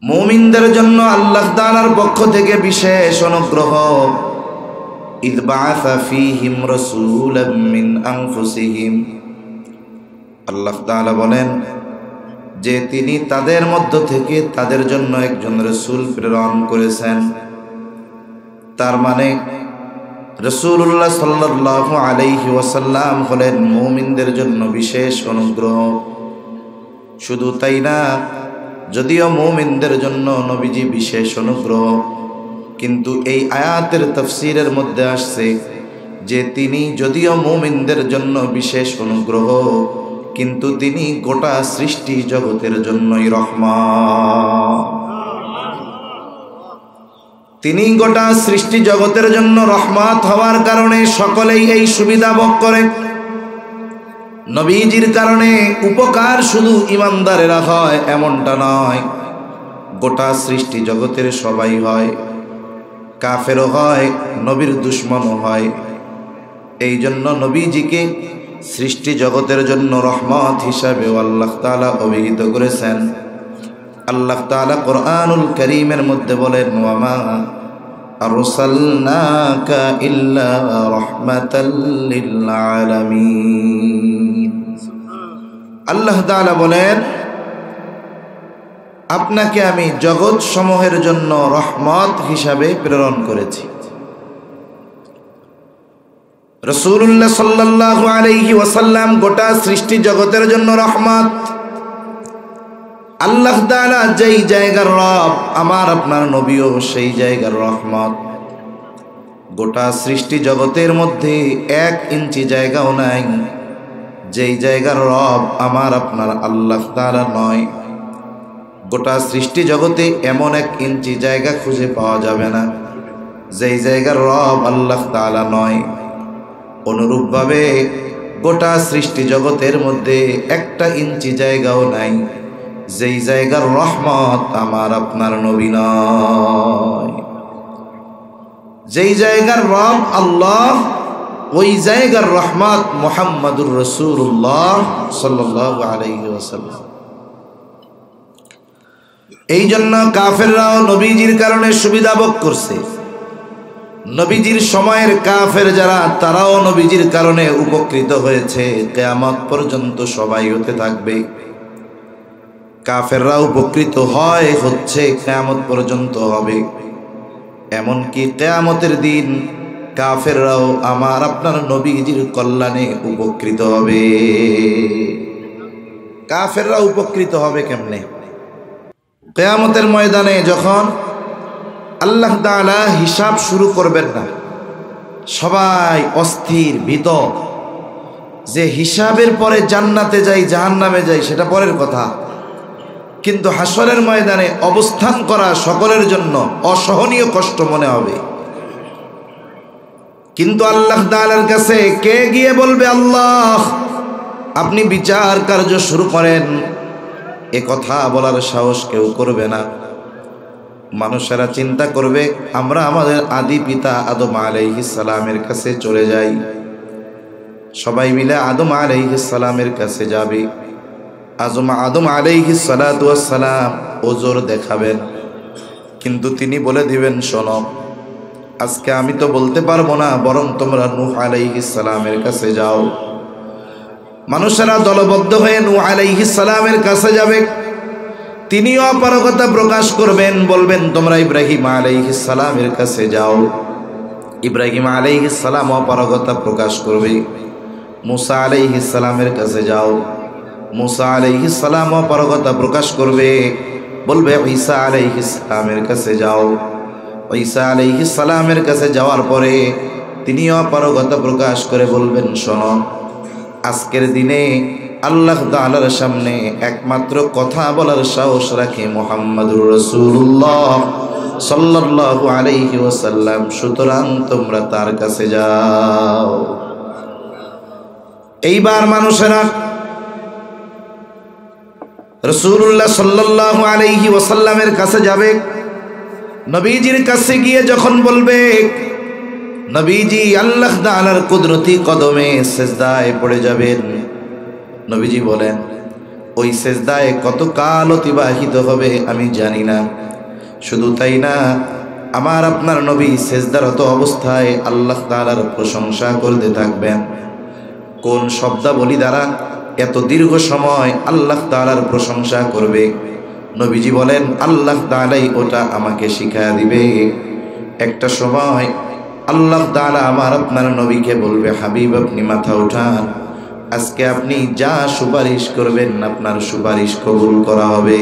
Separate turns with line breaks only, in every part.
মুমিনদের জন্য আল্লাহ তাআলার পক্ষ থেকে বিশেষ অনুগ্রহ। ইয বাআসা ফীহিম রাসূলাম মিন আনফুসিহিম, আল্লাহ তাআলা বলেন যে তিনি তাদের মধ্য থেকে তাদের জন্য একজন রাসূল প্রেরণ করেছেন। তার মানে রাসূলুল্লাহ সাল্লাল্লাহু আলাইহি ওয়াসাল্লাম হলেন মুমিনদের জন্য বিশেষ অনুগ্রহ। শুধু তাই না, যদিও মুমিনদের জন্য নবীজি বিশেষ অনুগ্রহ, কিন্তু এই আয়াতের তাফসীরের মধ্যে আসছে যে তিনি যদিও মুমিনদের জন্য বিশেষ অনুগ্রহ, কিন্তু তিনি গোটা সৃষ্টি জগতের জন্যই রহমত। তিনি গোটা সৃষ্টি জগতের জন্য রহমত হওয়ার কারণে সকলেই এই সুবিধা ভোগ করে। নবীজির কারণে উপকার শুধু ঈমানদারেরা হয় এমনটা নয়, গোটা সৃষ্টি জগতের সবাই হয়, কাফেরও হয়, নবীর দুশমনও হয়। এই জন্য নবীজিকে সৃষ্টি জগতের জন্য রহমত হিসাবে আল্লাহ তাআলা অভিহিত করেছেন। আল্লাহ তাআলা কোরআনুল কারীমের মধ্যে বলেন, ওয়ামা আরসালনাকা ইল্লা রাহমাতাল লিল আলামিন। আল্লাহ তাআলা বলেন, আপনাকে আমি জগৎ সমূহের জন্য রহমত হিসাবে প্রেরণ করেছি। রাসূলুল্লাহ সাল্লাল্লাহু আলাইহি ওয়াসাল্লাম গোটা সৃষ্টি জগতের জন্য রহমত। আল্লাহ তাআলা যেই জায়গার রব, আমার আপনার নবীও সেই জায়গার রহমত। গোটা সৃষ্টি জগতের মধ্যে 1 ইঞ্চি জায়গাও নাই যেই জায়গার রব আমার আপনার আল্লাহ তাআলা নয়। গোটা সৃষ্টি জগতে এমন 1 ইঞ্চি জায়গা খুঁজে পাওয়া যাবে না যেই জায়গার রব আল্লাহ তাআলা নয়। অনুরূপভাবে গোটা সৃষ্টি জগতের মধ্যে 1টা ইঞ্চি জায়গাও নাই যেই জায়গার রহমত আমার আপনার নবী নয়। যেই জায়গার রব আল্লাহ, ওই জায়গার রহমত মুহাম্মাদুর রাসূলুল্লাহ সাল্লাল্লাহু আলাইহি ওয়াসাল্লাম। এই জন্য কাফেররাও নবীজির কারণে সুবিধা ভোগ করছে। নবীজির সময়ের কাফের যারা, তারাও নবীজির কারণে উপকৃত হয়েছে। কিয়ামত পর্যন্ত সবাই হতে থাকবে। কাফেররা উপকৃত হচ্ছে, কিয়ামত পর্যন্ত হবে। এমনকি কিয়ামতের দিন কাফেররাও আমার আপনার নবীজির কল্যাণে উপকৃত হবে। কাফেররা উপকৃত হবে কেমনে? কিয়ামতের ময়দানে যখন আল্লাহ তাআলা হিসাব শুরু করবেন না, সবাই অস্থির ভীত যে হিসাবের পরে জান্নাতে যাই জাহান্নামে যাই সেটা পরের কথা, কিন্তু হাসরের ময়দানে অবস্থান করা সকলের জন্য অসহনীয় কষ্ট মনে হবে। কিন্তু আল্লাহ তাআলার কাছে কে গিয়ে বলবে, আল্লাহ আপনি বিচার কার্য শুরু করেন? এ কথা বলার সাহস কেউ করবে না। মানুষেরা চিন্তা করবে, আমরা আমাদের আদি পিতা আদম আলাইহিস সালামের কাছে চলে যাই। সবাই মিলে আদম আলাইহিস সালামের কাছে যাবে। আদম আলাইহিস সালাতু ওয়াস সালাম ওজর দেখাবেন, কিন্তু তিনি বলে দিবেন, শোনো, আজকে আমি তো বলতে পারবো না, বরং তোমরা নূহ আলাইহিস সালামের কাছে যাও। মানুষেরা দলবদ্ধ হয়ে নূহ আলাইহিস সালামের কাছে যাবে। তিনিও অপারগতা প্রকাশ করবেন, বলবেন তোমরা ইব্রাহিম আলাইহিস সালামের কাছে যাও। ইব্রাহিম আলাইহিস সালাম অপারগতা প্রকাশ করবে। মুসা আলাইহিস সালামের কাছে যাও। মুসা আলাইহিস সালাম অপারগতা প্রকাশ করবে, বলবে ঈসা আলাইহিস সালামের কাছে যাও। ঈসা আলাইহিস সালামের কাছে যাওয়ার পরে তিনিও অপারগতা প্রকাশ করে বলবেন, শোনো, আজকের দিনে আল্লাহ তাআলার সামনে একমাত্র কথা বলার সাহস রাখে মুহাম্মাদুর রাসূলুল্লাহ সাল্লাল্লাহু আলাইহি ওয়াসাল্লাম, সুতরাং তোমরা তার কাছে যাও। এইবার মানুষেরা রাসূলুল্লাহ সাল্লাল্লাহু আলাইহি ওয়াসাল্লামের কাছে যাবে। নবীজির কাছে গিয়ে যখন বলবে, নবীজি আল্লাহ তাআলার কুদরতি কদমে সিজদায় পড়ে যাবেন। নবীজি বলেন, ওই সেজদায় কত কাল অতিবাহিত হবে আমি জানি না। শুধু তাই না, আমার আপনার নবী সেজদারত অবস্থায় আল্লাহ তাআলার প্রশংসা করতে থাকবেন। কোন শব্দাবলী দ্বারা এত দীর্ঘ সময় আল্লাহ তাআলার প্রশংসা করবে? নবীজি বলেন আল্লাহ তাআলাই ওটা আমাকে শিখায়া দিবে। একটা সময় আল্লাহ তাআলা আমার আপনার নবীকে বলবে, হাবিব আপনি মাথা উঠান, আজকে আপনি যা সুপারিশ করবেন আপনার সুপারিশ কবুল করা হবে।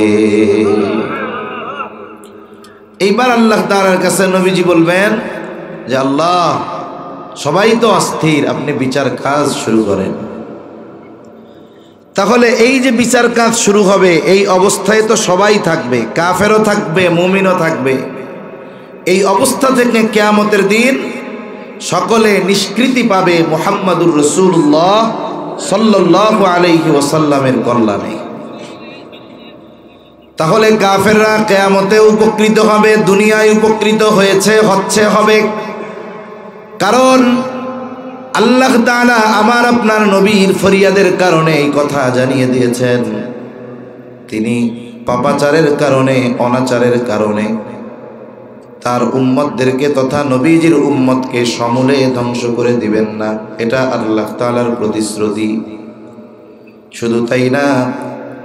এইবার আল্লাহ তাআলার কাছে নবীজি বলবেন যে আল্লাহ, সবাই তো অস্থির, আপনি বিচার কাজ শুরু করেন। তাহলে এই যে বিচার কাজ শুরু হবে, এই অবস্থায় তো সবাই থাকবে, কাফেরও থাকবে, মুমিনও থাকবে। এই অবস্থা থেকে কিয়ামতের দিন সকলে নিষ্কৃতি পাবে মুহাম্মাদুর রাসূলুল্লাহ সাল্লাল্লাহু আলাইহি ওয়াসাল্লামের কল্যাণে। তাহলে কাফেররা কিয়ামতে উপকৃত হবে, দুনিয়ায় উপকৃত হয়েছে, হচ্ছে, হবে। কারণ আল্লাহ তাআলা আমার আপনার নবীর ফরিয়াদের কারণে এই কথা জানিয়ে দিয়েছেন। তিনি পাপাচারের কারণে, অনাচারের কারণে তার উম্মতদেরকে তথা নবীজির উম্মতকে সমূলে ধ্বংস করে দিবেন না, এটা আল্লাহ তাআলার প্রতিশ্রুতি। শুধু তাই না,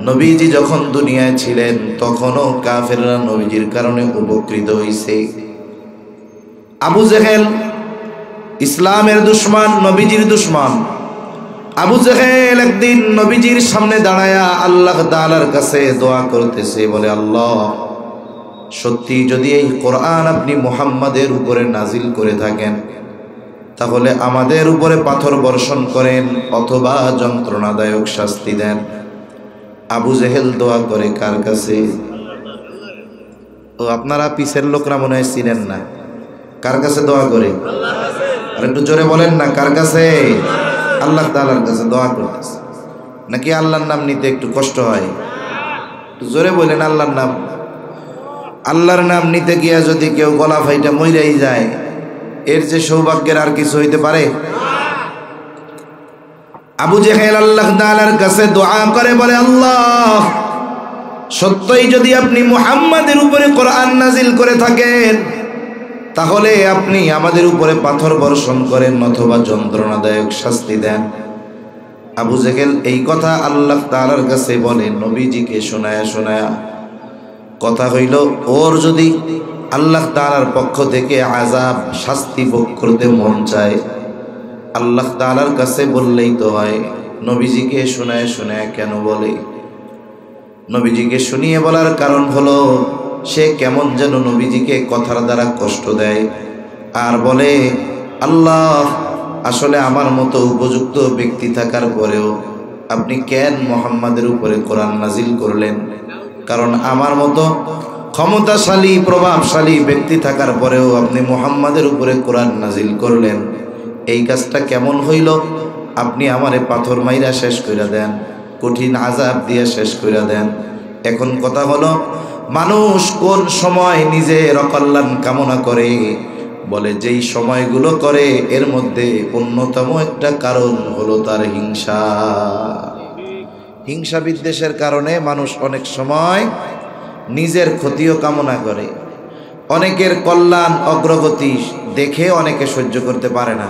নবীজি যখন দুনিয়ায় ছিলেন তখনও কাফেররা নবীজির কারণে উপকৃত হয়েছে। আবু জেহেল ইসলামের দুশমন, নবীজির দুশমন। আবু জেহেল একদিন নবীজির সামনে দাঁড়ায়া আল্লাহ তাআলার কাছে দোয়া করতেছে, বলে আল্লাহ, সত্যি যদি এই কোরআন আপনি মুহাম্মাদের উপরে নাজিল করে থাকেন তাহলে আমাদের উপরে পাথর বর্ষণ করেন অথবা যন্ত্রণাদায়ক শাস্তি দেন। আবু জেহেল দোয়া করে কার কাছে? ও আপনারা পিছের লোকরা মনে হয় চিনেন না, কার কাছে দোয়া করে? আর একটু জোরে বলেন না, কার কাছে? আল্লাহ তাআলার কাছে দোয়া করতেছে। নাকি আল্লাহর নাম নিতে একটু কষ্ট হয়? একটু জোরে বলেন আল্লাহর নাম। আল্লাহর নাম নিতে গিয়া যদি কেউ গলা ফাইটা মইরাই যায়, এর যে সৌভাগ্যের আর কিছু হইতে পারে? আবু জেহেল আল্লাহ তাআলার কাছে দোয়া করে, বলে আল্লাহ, সত্যই যদি আপনি মুহাম্মাদের উপরে কোরআন নাজিল করে থাকেন তাহলে আপনি আমাদের উপরে পাথর বর্ষণ করেন অথবা যন্ত্রণাদায়ক শাস্তি দেন। আবু জেহেল এই কথা আল্লাহ তাআলার কাছে বলে নবীজিকে শোনায়া শোনায়া। কথা হইল, ওর যদি আল্লাহ তাআলার পক্ষ থেকে আযাব, শাস্তি ভোগ করতে মন চায় আল্লাহ তাআলার কাছে বললেই তো হয়। নবীজিকে শোনায় শোনায় কেন বলে? নবীজিকে শুনিয়ে বলার কারণ হলো সে কেমন যেন নবীজিকে কথার দ্বারা কষ্ট দেয় আর বলে, আল্লাহ, আসলে আমার মতো উপযুক্ত ব্যক্তি থাকার পরেও আপনি কেন মুহাম্মাদের উপরে কোরআন নাজিল করলেন? কারণ আমার মতো ক্ষমতাশালী, প্রভাবশালী ব্যক্তি থাকার পরেও আপনি মুহাম্মাদের উপরে কোরআন নাজিল করলেন। এই কাজটা কেমন হইল? আপনি আমারে পাথর মাইরা শেষ কইরা দেন, কঠিন আযাব দিয়ে শেষ কইরা দেন। এখন কথা হলো, মানুষ কোন সময় নিজের অকল্যাণ কামনা করে? বলে যেই সময়গুলো করে এর মধ্যে অন্যতম একটা কারণ হলো তার হিংসা। হিংসা বিদ্বেষের কারণে মানুষ অনেক সময় নিজের ক্ষতিও কামনা করে। অনেকের কল্যাণ, অগ্রগতি দেখে অনেকে সহ্য করতে পারে না।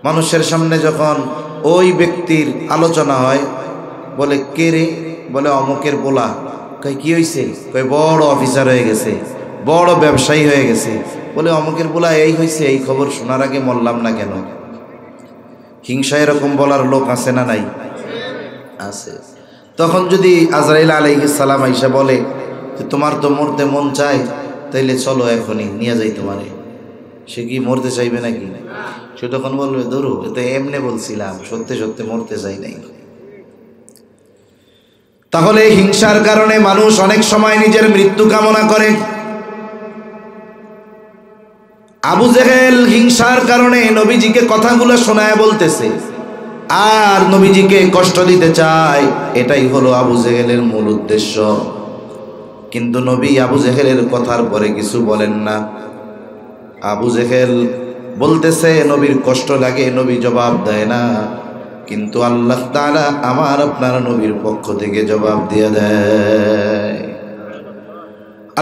মানুষের সামনে যখন ওই ব্যক্তির আলোচনা হয়, বলে কে রে? বলে অমুকের পোলা। কই কি হয়েছে? কই বড় অফিসার হয়ে গেছে, বড় ব্যবসায়ী হয়ে গেছে। বলে অমুকের পোলা এই হয়েছে, এই খবর শোনার আগে মরলাম না কেন? হিংসা এরকম বলার লোক আছে না নাই? আছে। তখন যদি আজরাইল আলাইহিস সালাম আইসা বলে যে তোমার তো মরতে মন চায়, তাইলে চলো এখনই নিয়ে যাই তোমারে, সে কি মরতে চাইবে নাকি? সে তখন বলবে, ধরু এটা এমনি বলছিলাম, সত্যি সত্যি মরতে চাই নাই। তাহলে হিংসার কারণে মানুষ অনেক সময় নিজের মৃত্যু কামনা করে। আবু জেহেল হিংসার কারণে নবীজিকে কথাগুলো শোনায় বলতেছে আর নবীজিকে কষ্ট দিতে চায়, এটাই হলো আবু জেহেলের মূল উদ্দেশ্য। কিন্তু নবী আবু জেহেলের কথার পরে কিছু বলেন না। আবু জেহেল বলতেছে, নবীর কষ্ট লাগে, নবী জবাব দেয় না। কিন্তু আল্লাহ তাআলা আমার আপনার নবীর পক্ষ থেকে জবাব দিয়ে দেয়।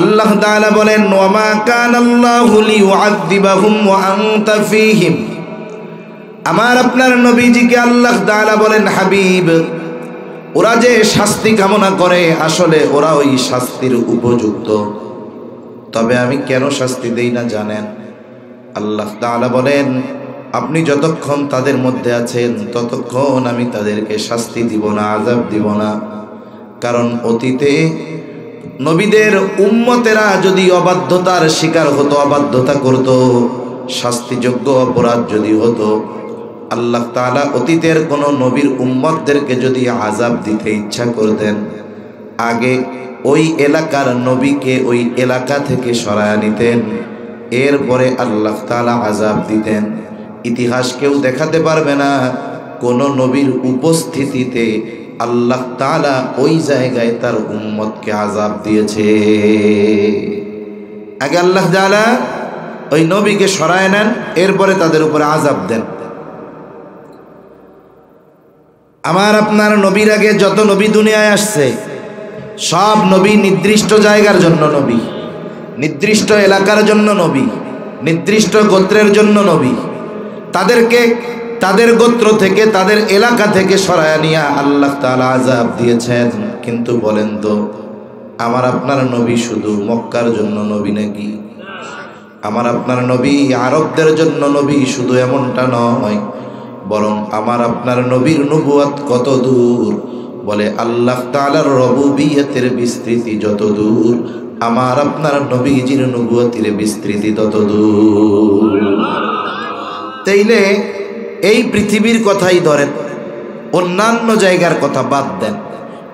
আল্লাহ তাআলা বলেন, ওয়া মা কানাল্লাহু লিয়ুআযযিবাহুম ওয়া আনতা ফীহিম। আমার আপনার নবীজিকে আল্লাহ তাআলা বলেন, হাবিব, ওরা যে শাস্তি কামনা করে আসলে ওরা ওই শাস্তির উপযুক্ত, তবে আমি কেন শাস্তি দেই না জানেন? আল্লাহ তাআলা বলেন, আপনি যতক্ষণ তাদের মধ্যে আছেন ততক্ষণ আমি তাদেরকে শাস্তি দিব না, আযাব দিব না। কারণ অতীতে নবীদের উম্মতেরা যদি অবাধ্যতার শিকার হতো, অবাধ্যতা করত, শাস্তিযোগ্য অপরাধ যদি হতো, আল্লাহ তাআলা অতীতের কোন নবীর উম্মতদেরকে যদি আযাব দিতে ইচ্ছা করতেন, আগে ওই এলাকার নবীকে ওই এলাকা থেকে সরায় নিতেন, এরপরে আল্লাহ তাআলা আযাব দিতেন। ইতিহাস কেউ দেখাতে পারবে না কোন নবীর উপস্থিতিতে আল্লাহ তাআলা ওই জায়গায় তার উম্মতকে আযাব দিয়েছে। আগে আল্লাহ তাআলা ওই নবীকে সরায় নেন, এরপরে তাদের উপরে আযাব দেন। আমার আপনার নবীর আগে যত নবী দুনিয়ায় আসছে সব নবী নির্দিষ্ট জায়গার জন্য নবী, নির্দিষ্ট এলাকার জন্য নবী, নির্দিষ্ট গোত্রের জন্য নবী। তাদেরকে তাদের গোত্র থেকে তাদের এলাকা থেকে সরায়া নিয়ে আল্লাহ তাআলা আযাব দিয়েছেন। কিন্তু বলেন তো, আমার আপনার নবী শুধু মক্কার জন্য নবী নাকি? আমার আপনার নবী আরবদের জন্য নবী শুধু এমনটা নয়, বরং আমার আপনার নবীর নবুয়ত কত দূর, বলে আল্লাহ তাআলার রুবুবিয়তের বিস্তৃতি যত দূর, আমার আপনার নবীজির নবুয়তের বিস্তৃতি তত দূর। তাইলে এই পৃথিবীর কথাই ধরেন, অন্যান্য জায়গার কথা বাদ দেন।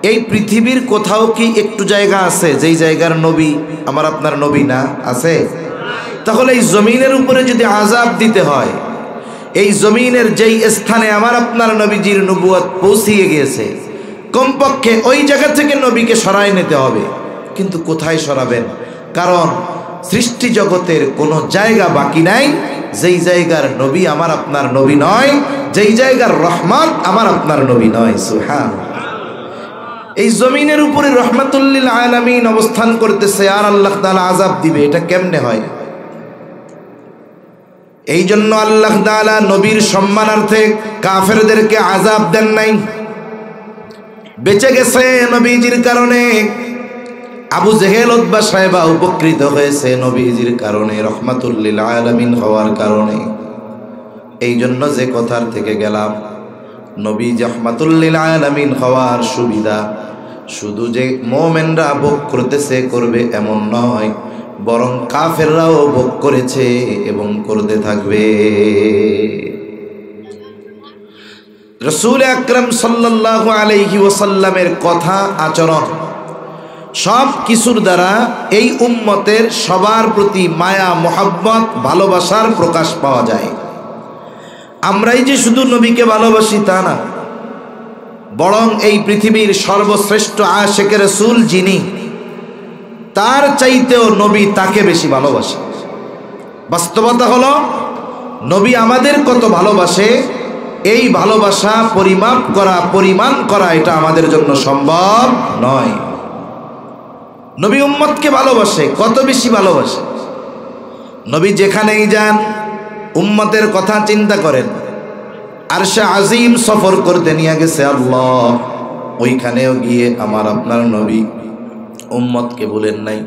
এই পৃথিবীর কোথাও কি একটু জায়গা আছে যেই জায়গার নবী আমার আপনার নবী না আছে? তাহলে এই জমিনের উপরে যদি আযাব দিতে হয়, এই জমিনের যেই স্থানে আমার আপনার নবীজির নবুয়ত পৌঁছিয়ে গিয়েছে, কমপক্ষে ওই জায়গা থেকে নবীকে সরায় নিতে হবে। কিন্তু কোথায় সরাবেন? কারণ সৃষ্টি জগতের কোনো জায়গা বাকি নাই যেই জায়গার নবী আমার আপনার নবী নয়, যেই জায়গার রহমত আমার আপনার নবী নয়। সুবহানাল্লাহ। এই জমিনের উপরে রহমাতুল লিল আলামিন অবস্থান করতেছে আর আল্লাহ তাআলা আযাব দিবে, এটা কেমনে হয়? এই জন্য আল্লাহ তাআলা নবীর সম্মানার্থে কাফেরদেরকে আযাব দেন নাই, বেঁচে গেছে নবীজির কারণে। আবু জেহেল উতবা সাহেবা উপকৃত হয়েছে নবীজির কারণে, রহমাতুল লিল আলামিন হওয়ার কারণে। এই জন্য যে কথার থেকে গেলাম, নবী রহমাতুল লিল আলামিন হওয়ার সুবিধা শুধু যে মুমিনরা ভোগ করতেছে করবে এমন নয়, বরং কাফেররাও ভোগ করেছে এবং করতে থাকবে। রাসূল আকরাম সাল্লাল্লাহু আলাইহি ওয়াসাল্লামের কথা, আচরণ সব কিছুর দ্বারা এই উম্মতের সবার প্রতি মায়া, মোহাব্বত, ভালোবাসার প্রকাশ পাওয়া যায়। আমরাই যে শুধু নবীকে ভালোবাসি তা না, বরং এই পৃথিবীর সর্বশ্রেষ্ঠ আশিকে রাসূল যিনি, তার চাইতেও নবী তাকে বেশি ভালোবাসে। বাস্তবতা হলো নবী আমাদের কত ভালোবাসে, এই ভালোবাসা পরিমাপ করা, পরিমাণ করা এটা আমাদের জন্য সম্ভব নয়। নবী উম্মতকে ভালোবাসে, কত বেশি ভালোবাসে। নবী যেখানেই যান উম্মতের কথা চিন্তা করেন। আরশে আজিম সফর করতে নিয়ে গেছে আল্লাহ, ওইখানেও গিয়ে আমার আপনার নবী উম্মতকে বলেন নাই,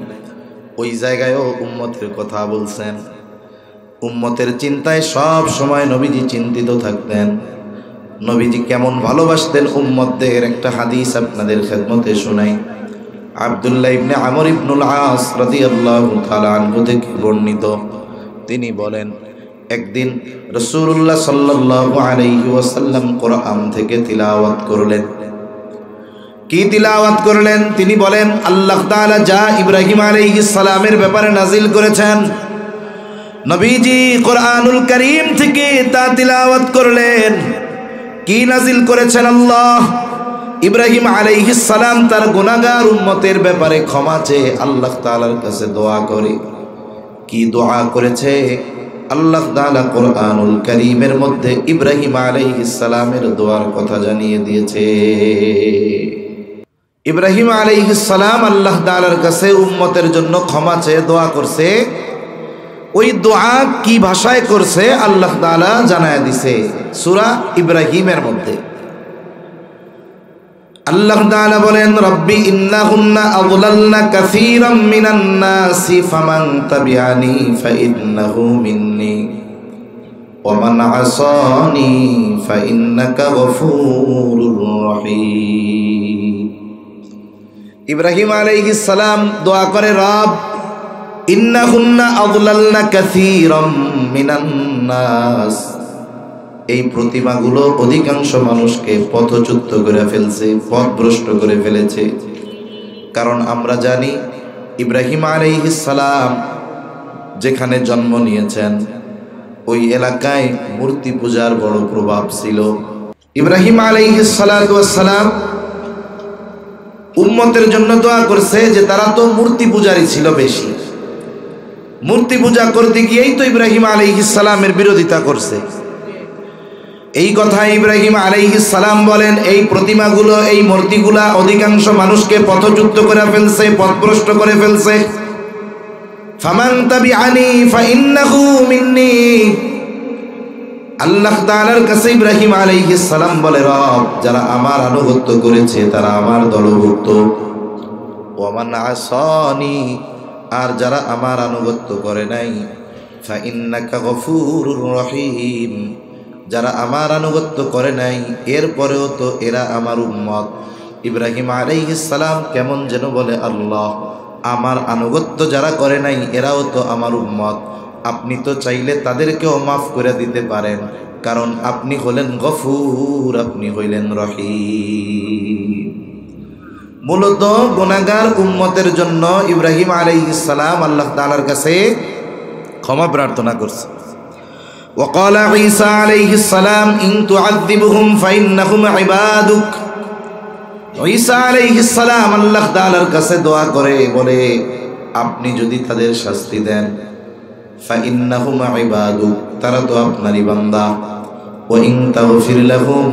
ওই জায়গায়ও উম্মতের কথা বলছেন। উম্মতের চিন্তায় সব সময় নবীজি চিন্তিত থাকতেন। নবীজি কেমন ভালোবাসতেন উম্মতদের একটা হাদিস আপনাদের খেদমতে শোনাই। আব্দুল্লাহ ইবনে আমর ইবনুল আস রাদিয়াল্লাহু তাআলা আনহু থেকে বর্ণিত, তিনি বলেন, একদিন রাসূলুল্লাহ সাল্লাল্লাহু আলাইহি ওয়াসাল্লাম কোরআন থেকে তিলাওয়াত করলেন। কি তিলাওয়াত করলেন? তিনি বলেন, আল্লাহ তাআলা যা ইব্রাহিম আলাইহিস সালামের ব্যাপারে নাজিল করেছেন, নবীজি কোরআনুল কারীম থেকে তা তিলাওয়াত করলেন। কি নাজিল করেছেন আল্লাহ? ইব্রাহিম আলাইহিস সালাম তার গুনাহগার উম্মতের ব্যাপারে ক্ষমা চেয়ে আল্লাহ তাআলার কাছে দোয়া করে। কি দোয়া করেছে? আল্লাহ তাআলা কোরআনুল কারীমের মধ্যে ইব্রাহিম আলাইহিস সালামের দোয়ার কথা জানিয়ে দিয়েছে। ইব্রাহিম আলাইহিস সালাম আল্লাহ তাআলার কাছে উম্মতের জন্য ক্ষমা চেয়ে দোয়া করছে। ওই দোয়া কি ভাষায় করছে আল্লাহ তাআলা জানায় দিছে সূরা ইব্রাহিমের মধ্যে। আল্লাহ তাআলা বলেন, রব্বি ইন্নাহুন্না আযলালনা কাসীরাম মিনান নাসি ফামান তাবিআনি ফাইন্নাহু মিন্নি ওয়া মান আসানি ফাইন্নাকা গফুরুর রহিম। ইব্রাহিম আলাইহিস সালাম দোয়া করে, রব ইন্নাহুন্না আযলালনা কাসীরাম মিনান নাস, এই প্রতিমাগুলো অধিকাংশ মানুষকে পথচ্যুত করে ফেলছে, পথভ্রষ্ট করে ফেলেছে। কারণ আমরা জানি ইব্রাহিম আলাইহিস সালাম যেখানে জন্ম নিয়েছেন ওই এলাকায় মূর্তি পূজার বড় প্রভাব ছিল। ইব্রাহিম আলাইহিস সালাম উম্মতের জন্য দোয়া করছে যে তারা তো মূর্তি পূজারই ছিল বেশি, মূর্তি পূজা করতে গিয়েই তো ইব্রাহিম আলাইহিস সালামের বিরোধিতা করছে। এই কথা ইব্রাহিম আলাইহিস সালাম বলেন, এই প্রতিমাগুলো, এই মূর্তিগুলা অধিকাংশ মানুষকে পথচ্যুত করে ফেলছে, পথভ্রষ্ট করে ফেলছে। ফামান তাবিআনি ফাইন্নাহু মিন্নি, আল্লাহ তাআলার কাছে ইব্রাহিম আলাইহিস সালাম বলে, রব যারা আমার আনুগত্য করেছে তারা আমার দলভুক্ত। ওয়া মান আসানি, আর যারা আমার আনুগত্য করে নাই, ফাইন্নাকা গফুরুর রহিম, যারা আমার আনুগত্য করে নাই এরপরেও তো এরা আমার উম্মত। ইব্রাহিম আলাইহিস সালাম কেমন যেন বলে, আল্লাহ আমার আনুগত্য যারা করে নাই এরাও তো আমার উম্মত, আপনি তো চাইলে তাদেরকেও মাফ করে দিতে পারেন, কারণ আপনি হলেন গফুর, আপনি হইলেন রহিম। মূলত গুনাহগার উম্মতের জন্য ইব্রাহিম আলাইহিস সালাম আল্লাহ তাআলার কাছে ক্ষমা প্রার্থনা করছে। وقال عيسى عليه السلام إن تعذبهم فإنهم عبادك, ঈসা আলাইহিস সালাম আল্লাহ তাআলার কাছে দোয়া করে বলে, আপনি যদি তাদের শাস্তি দেন, فإنهم عبادك, তারা তো আপনারই বান্দা, وإن تغفر لهم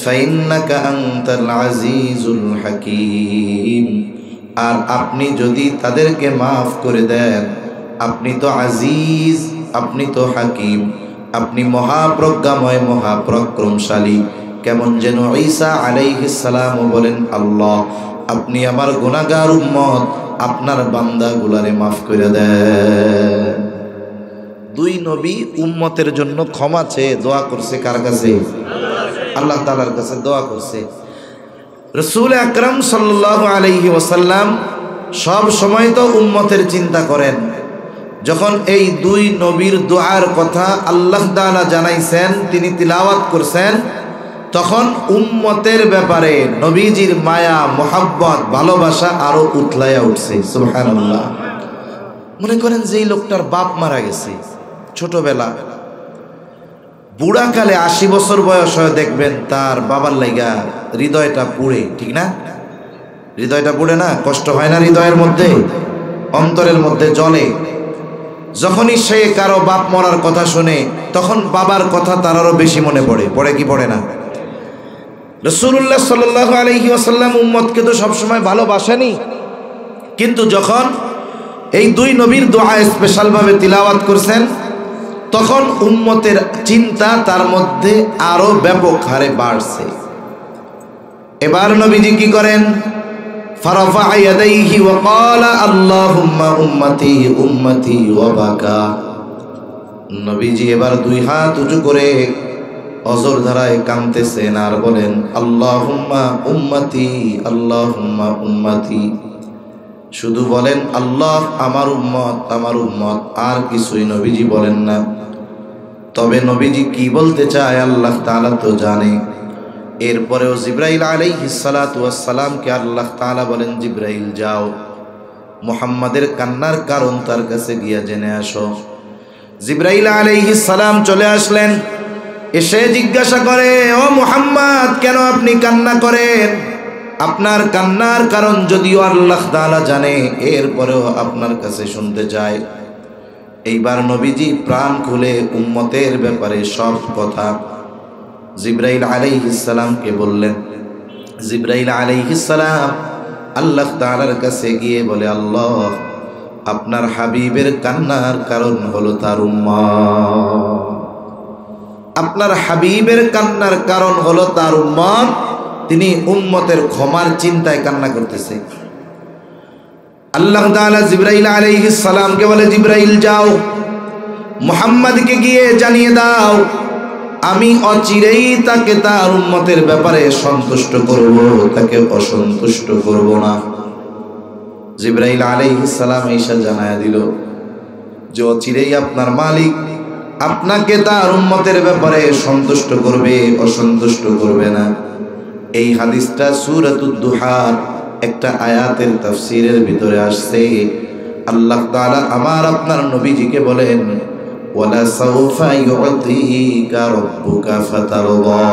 فإنك أنت العزيز الحكيم, আর আপনি যদি তাদেরকে মাফ করে দেন, আপনি তো আজিজ, আপনি তো হাকিম, আপনি মহাপ্রজ্ঞাময়, মহাপরাক্রমশালী। কেমন যেন ঈসা আলাইহিস সালাম বলেন, আল্লাহ আপনি আমার গুনাহগার উম্মত, আপনার বান্দাগুলারে মাফ করে দেন। দুই নবী উম্মতের জন্য ক্ষমা চেয়ে দোয়া করছে কার কাছে? আল্লাহ তাআলার কাছে দোয়া করছে। রাসূল আকরাম সাল্লাল্লাহু আলাইহি ওয়াসাল্লাম সব সময় তো উম্মতের চিন্তা করেন। যখন এই দুই নবীর দোয়ার কথা আল্লাহ তাআলা জানাইছেন, তিনি তিলাওয়াত করছেন, তখন উম্মতের ব্যাপারে নবীজির মায়া, মোহাব্বত, ভালোবাসা আরো উতলাইয়া উঠছে। সুবহানাল্লাহ। মনে করেন যে এই লোকটার বাপ মারা গেছে ছোটবেলা, বুড়াকালে ৮০ বছর বয়স হয়, দেখবেন তার বাবার লাইগা হৃদয়টা পুড়ে, ঠিক না? হৃদয়টা পুড়ে না? কষ্ট হয় না হৃদয়ের মধ্যে, অন্তরের মধ্যে জ্বলে। যখনই সে কারো বাপ মরার কথা শুনে তখন বাবার কথা তার আরো বেশি মনে পড়ে, পড়ে কি পড়ে না? রাসূলুল্লাহ সাল্লাল্লাহু আলাইহি ওয়াসাল্লাম উম্মতকে তো সবসময় ভালোবাসেনি, কিন্তু যখন এই দুই নবীর দোয়া স্পেশাল ভাবে তিলাওয়াত করছেন, তখন উম্মতের চিন্তা তার মধ্যে আরো ব্যাপক হারে বাড়ছে। এবার নবীজি কি করেন? فرفع يديه وقال اللهم উম্মতি উম্মতি ওয়া বাকা। নবীজি এবার দুই হাত উঁচু করে অজর ধারায় কাঁদতেছেন আর বলেন, আল্লাহুম্মা উম্মতি, আল্লাহুম্মা উম্মতি। শুধু বলেন আল্লাহ আমার উম্মত, আমার উম্মত, আর কিছুই নবীজি বলেন না। তবে নবীজি কি বলতে চায় আল্লাহ তাআলা তো জানে। এরপরেও জিবরাইল আলাইহিস সালাতু ওয়াস সালামকে আল্লাহ তাআলা বলেন, জিবরাইল যাও, মুহাম্মাদের কান্নার কারণ তার কাছে গিয়া জেনে আসো। জিবরাইল আলাইহিস সালাম চলে আসলেন, এসে জিজ্ঞাসা করে, ও মুহাম্মদ কেন আপনি কান্না করেন? আপনার কান্নার কারণ যদিও আল্লাহ তাআলা জানে, এরপরেও আপনার কাছে শুনতে চায়। এইবার নবীজি প্রাণ খুলে উম্মতের ব্যাপারে সব কথা জিবরাইল আলাইহিস সালামকে বললেন। জিবরাইল আলাইহিস সালাম আল্লাহ তাআলার কাছে গিয়ে বলে, আল্লাহ, আপনার হাবিবের কান্নার কারণ হলো তার উম্মত। আপনার হাবিবের কান্নার কারণ হলো তার উম্মত। তিনি উম্মতের ক্ষমার চিন্তায় কান্না করতেছে। আল্লাহ তাআলা জিবরাইল আলাইহিস সালামকে বলে, জিবরাইল যাও, মুহাম্মদকে গিয়ে জানিয়ে দাও, আমি অচিরেই তাকে তার উম্মতের ব্যাপারে সন্তুষ্ট করব, তাকে অসন্তুষ্ট করব না। জিবরাইল আলাইহিস সালাম ঈশা জানায়া দিল যে অচিরেই আপনার মালিক আপনাকে তার উম্মতের ব্যাপারে সন্তুষ্ট করবে, অসন্তুষ্ট করবে না। এই হাদিসটা সূরাতুদ দুহার একটা আয়াতের তাফসীরের ভিতরে আসছে। আল্লাহ তাআলা আমার আপনার নবীজিকে বলেন, ওয়ালা সাউফা ইউতিকা রাব্বুকা ফাতারদা,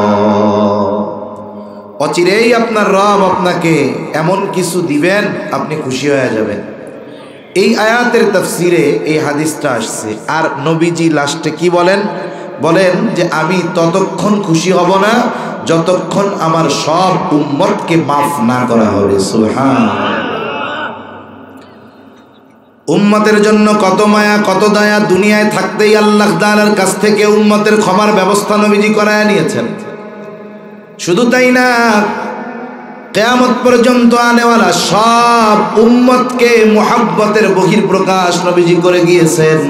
অচিরেই আপনার রব আপনাকে এমন কিছু দিবেন আপনি খুশি হয়ে যাবেন। এই আয়াতের তাফসীরে এই হাদিসটা আসছে। আর নবীজি লাস্টে কি বলেন? বলেন যে আমি ততক্ষণ খুশি হব না যতক্ষণ আমার সব উম্মতকে মাফ না করা হবে। সুবহানাল্লাহ। উম্মতের জন্য কত মায়া, কত দয়া, দুনিয়ায় থাকতেই আল্লাহ তাআলার কাছ থেকে উম্মতের ক্ষমার ব্যবস্থা নবীজি করায় নিয়েছেন। শুধু তাই না, কিয়ামত পর্যন্ত আনেওয়ালা সব উম্মতকে মুহাব্বতের বহিঃপ্রকাশ নবীজি করে গিয়েছেন।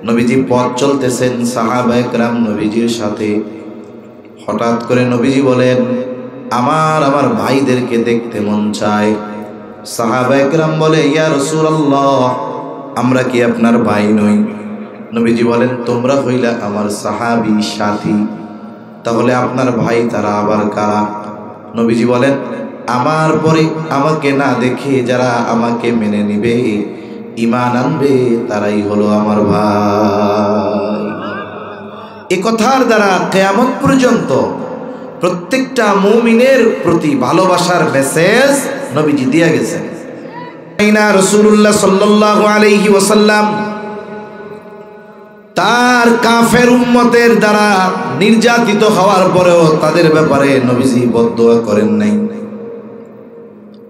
নবীজি পথ চলতেছেন, সাহাবায়ে কেরাম নবীজির সাথে। হঠাৎ করে নবীজি বলেন, আমার ভাইদেরকে দেখতে মন চায়। সাহাবায়ে কেরাম বলে, ইয়া রাসূলুল্লাহ, আমরা কি আপনার ভাই নই? নবীজি বলেন, তোমরা হইলা আমার সাহাবী সাথী, তাহলে আপনার ভাই তারা আবার কারা? নবীজি বলেন, আমার পরে আমাকে না দেখে যারা আমাকে মেনে নিবে, ঈমান আনবে, তারাই হলো আমার ভাই। এ কথার দ্বারা কিয়ামত পর্যন্ত প্রত্যেকটা মুমিনের প্রতি ভালোবাসার মেসেজ নবীজি দিয়ে গেছেন। রাসূলুল্লাহ সাল্লাল্লাহু আলাইহি ওয়াসাল্লাম তার কাফের উম্মতের দ্বারা নির্যাতিত হওয়ার পরেও তাদের ব্যাপারে নবীজি বদদোয়া করেন নাই।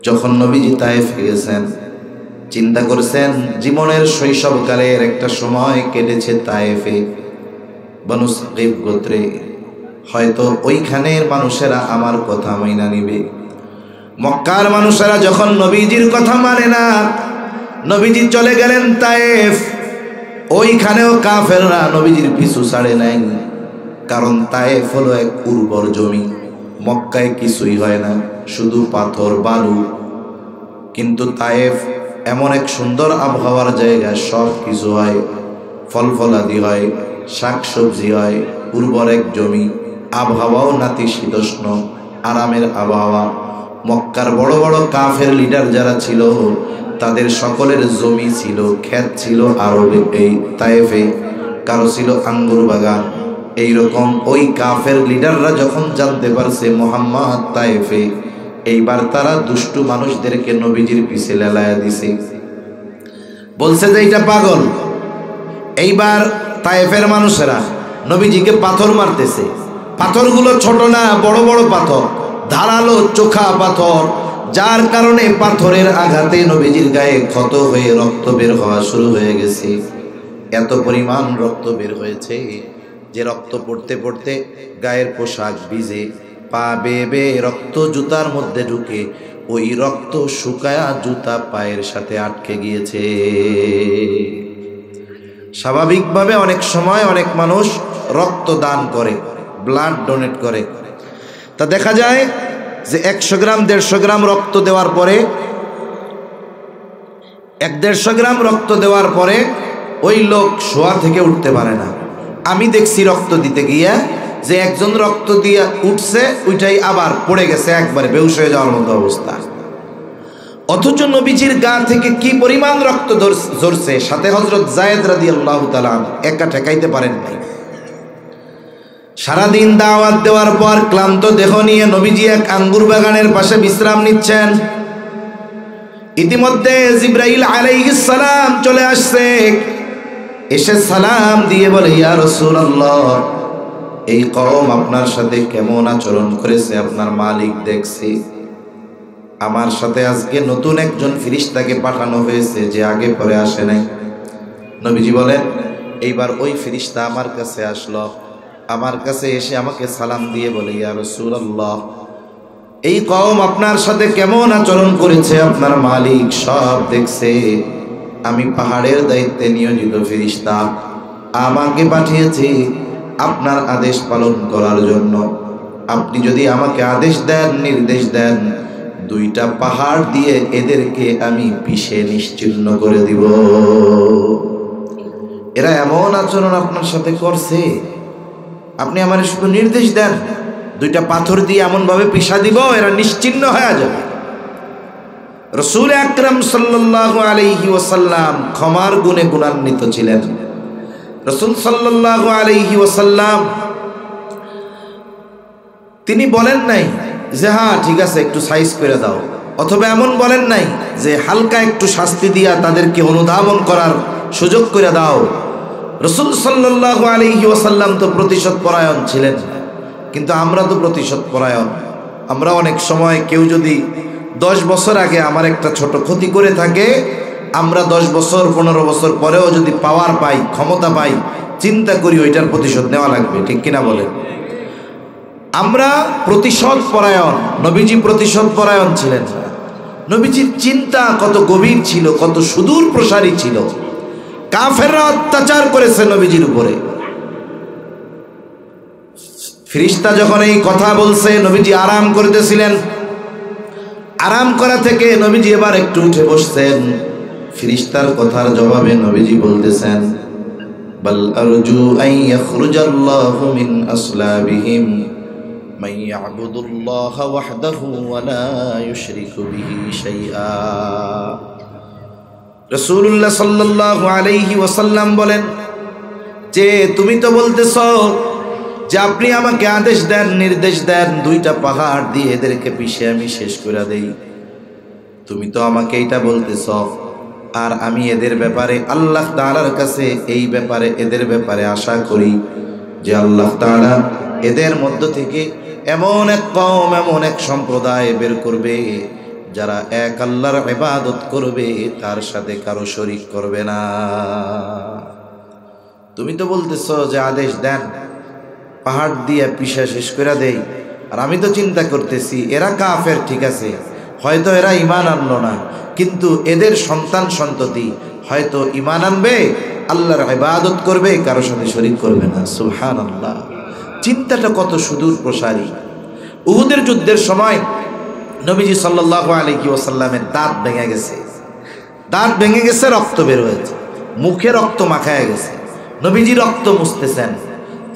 যখন নবীজি তায়েফে গেছেন, চিন্তা করছেন জীবনের শৈশবকালের একটা সময় কেটেছে তায়েফে, বনু সাকিফ গোত্রে, হয়তো ওইখানের মানুষেরা আমার কথা মাইনা নিবে। মক্কার মানুষেরা যখন নবীজির কথা মানে না, নবীজি চলে গেলেন তায়েফ, ওইখানেও কাফেররা নবীজির পিছু ছাড়ে নাই। কারণ তায়েফ হলো এক উর্বর জমি, মক্কায় কিছুই হয় না, শুধু পাথর বালু। কিন্তু তায়েফ এমন এক সুন্দর আবহাওয়ার জায়গা, সব কিছু হয়, ফল ফলাদি হয়, শাকসবজি হয়, উর্বর এক জমি, আবহাওয়াও নাতিশীতোষ্ণ, আরামের আবহাওয়া। মক্কার বড় বড় কাফের লিডার যারা ছিল, তাদের সকলের জমি ছিল, ক্ষেত ছিল আরবে, এই তায়েফে, কারো ছিল আঙ্গুর বাগান। এইরকম ওই কাফের লিডাররা যখন জানতে পারছে মুহাম্মদ তায়েফে, এইবার তারা দুষ্টু মানুষদেরকে নবীজির পিছে লেলায়া দিছে, বলছে যে এটা পাগল। এইবার তায়েফের মানুষেরা নবীজিকে পাথর মারতেছে। পাথরগুলো ছোট না, বড় বড় পাথর, ধারালো চোখা পাথর, যার কারণে পাথরের আঘাতে নবীজির গায়ে ক্ষত হয়ে রক্ত বের হওয়া শুরু হয়ে গেছে। এত পরিমাণ রক্ত বের হয়েছে যে রক্ত পড়তে পড়তে গায়ের পোশাক ভিজে, পা বেয়ে বেয়ে রক্ত জুতার মধ্যে ঢুকে, ওই রক্ত শুকায়া জুতা পায়ের সাথে আটকে গিয়েছে। স্বাভাবিকভাবে অনেক সময় অনেক মানুষ রক্ত দান করে, ব্লাড ডোনেট করে, তা দেখা যায় যে 100 গ্রাম 150 গ্রাম রক্ত দেওয়ার পরে, 150 গ্রাম রক্ত দেওয়ার পরে ওই লোক শোয়া থেকে উঠতে পারে না। আমি দেখছি রক্ত দিতে গিয়া যে একজন রক্ত দিয়ে উঠছে, ওইটাই আবার পড়ে গেছে, একবারে বেহুশ হয়ে যাওয়ার মতো অবস্থা। অথচ নবীজির গা থেকে কি পরিমাণ রক্ত ঝরছে, সাথে হযরত যায়েদ রাদিয়াল্লাহু তাআলা একা ঠেকাইতে পারেন নাই। সারাদিন দাওয়াত দেওয়ার পর ক্লান্ত দেহ নিয়ে নবীজি এক আঙ্গুর বাগানের পাশে বিশ্রাম নিচ্ছেন। ইতিমধ্যে জিবরাইল আলাইহিস সালাম চলে আসছে। এসে সালাম দিয়ে বলে, ইয়া রাসূলুল্লাহ, এই কওম আপনার সাথে কেমন আচরণ করেছে আপনার মালিক দেখছি। আমার সাথে আজকে নতুন একজন ফেরেশতাকে পাঠানো হয়েছে যে আগে পরে আসে নাই। নবীজি বলেন, এইবার ওই ফেরেশতা আমার কাছে আসলো। আমার কাছে এসে আমাকে সালাম দিয়ে বলে, ইয়া রাসূলুল্লাহ, এই কওম আপনার সাথে কেমন আচরণ করেছে আপনার মালিক সব দেখছে। আমি পাহাড়ের দায়িত্বে নিয়োজিত ফেরেশতা, আমাকে পাঠিয়েছে আপনার আদেশ পালন করার জন্য। আপনি যদি আমাকে আদেশ দেন, নির্দেশ দেন, 2টা পাহাড় দিয়ে এদেরকে আমি পিষে নিশ্চিহ্ন করে দিব। এরা এমন আচরণ আপনার সাথে করছে, আপনি আমার শুধু নির্দেশ দেন, 2টা পাথর দিয়ে এমন ভাবে পিষা দিব এরা নিশ্চিহ্ন হয়ে যাবে। রাসূল আকরাম সাল্লাল্লাহু আলাইহি ওয়াসাল্লাম ক্ষমার গুণে গুণান্বিত ছিলেন। রাসূল সাল্লাল্লাহু আলাইহি ওয়াসাল্লাম তিনি বলেন নাই যে হ্যাঁ ঠিক আছে একটু সাইজ করে দাও, অথবা এমন বলেন নাই যে হালকা একটু শাস্তি দিয়া তাদেরকে অনুধাবন করার সুযোগ করে দাও। রাসূল সাল্লাল্লাহু আলাইহি ওয়াসাল্লাম তো প্রতিশোধ পরায়ণ ছিলেন, কিন্তু আমরা তো প্রতিশোধ পরায়ণ। আমরা অনেক সময় কেউ যদি 10 বছর আগে আমার একটা ছোট ক্ষতি করে থাকে, আমরা 10 বছর 15 বছর পরেও যদি পাওয়ার পাই, ক্ষমতা পাই, চিন্তা করি ওইটার প্রতিশোধ নেওয়া লাগবে, ঠিক কিনা বলেন? আমরা প্রতিশোধ পরায়ণ। নবীজি প্রতিশোধ পরায়ণ ছিলেন। নবীজির চিন্তা কত গভীর ছিল, কত সুদূর প্রসারী ছিল। কাফেররা অত্যাচার করেছে নবীজির উপরে। ফেরেশতা যখন এই কথা বলছে, নবীজি আরাম করতেছিলেন। আরাম করা থেকে নবীজি এবার একটু উঠে বসছেন। ফেরেশতার কথার জবাবে নবীজি বলতেছেন, বাল আরজু আন ইয়াখরুজাল্লাহু মিন আসলাবিহিম মান ইয়াবুদুল্লাহ ওয়াহদাহু ওয়া লা ইউশরিকু বিহি শাইআ। রাসূলুল্লাহ সাল্লাল্লাহু আলাইহি ওয়াসাল্লাম বলেন যে তুমি তো বলতেছো যে আপনি আমাকে আদেশ দেন, নির্দেশ দেন, 2টা পাহাড় দিয়ে এদেরকে পিষে আমি শেষ করে দেই। তুমি তো আমাকে এটা বলতেছ, আর আমি এদের ব্যাপারে আল্লাহ তাআলার কাছে এই ব্যাপারে এদের ব্যাপারে আশা করি যে আল্লাহ তাআলা এদের মধ্য থেকে এমন এক কওম, এমন এক সম্প্রদায় বের করবে যারা এক আল্লাহর ইবাদত করবে, তার সাথে কারো শরীক করবে না। তুমি তো বলতেছ যে আদেশ দেন, পাহাড় দিয়ে পিষা শেষ করে দেই, আর আমি তো চিন্তা করতেছি এরা কাফের, ঠিক আছে, হয়তো এরা ঈমান আনলো না, কিন্তু এদের সন্তান সন্ততি হয়তো ঈমান আনবে, আল্লাহর ইবাদত করবে, কারো সাথে শরীক করবে না। সুবহানাল্লাহ, চিন্তাটা কত সুদূর প্রসারী। উহুদের যুদ্ধের সময় নবীজি সাল্লাল্লাহু আলাইহি ওয়াসাল্লামের দাঁত ভেঙে গেছে। দাঁত ভেঙে গেছে, রক্ত বের হয়েছে, মুখে রক্ত মাখায় গেছে। নবীজি রক্ত মুছতেছেন।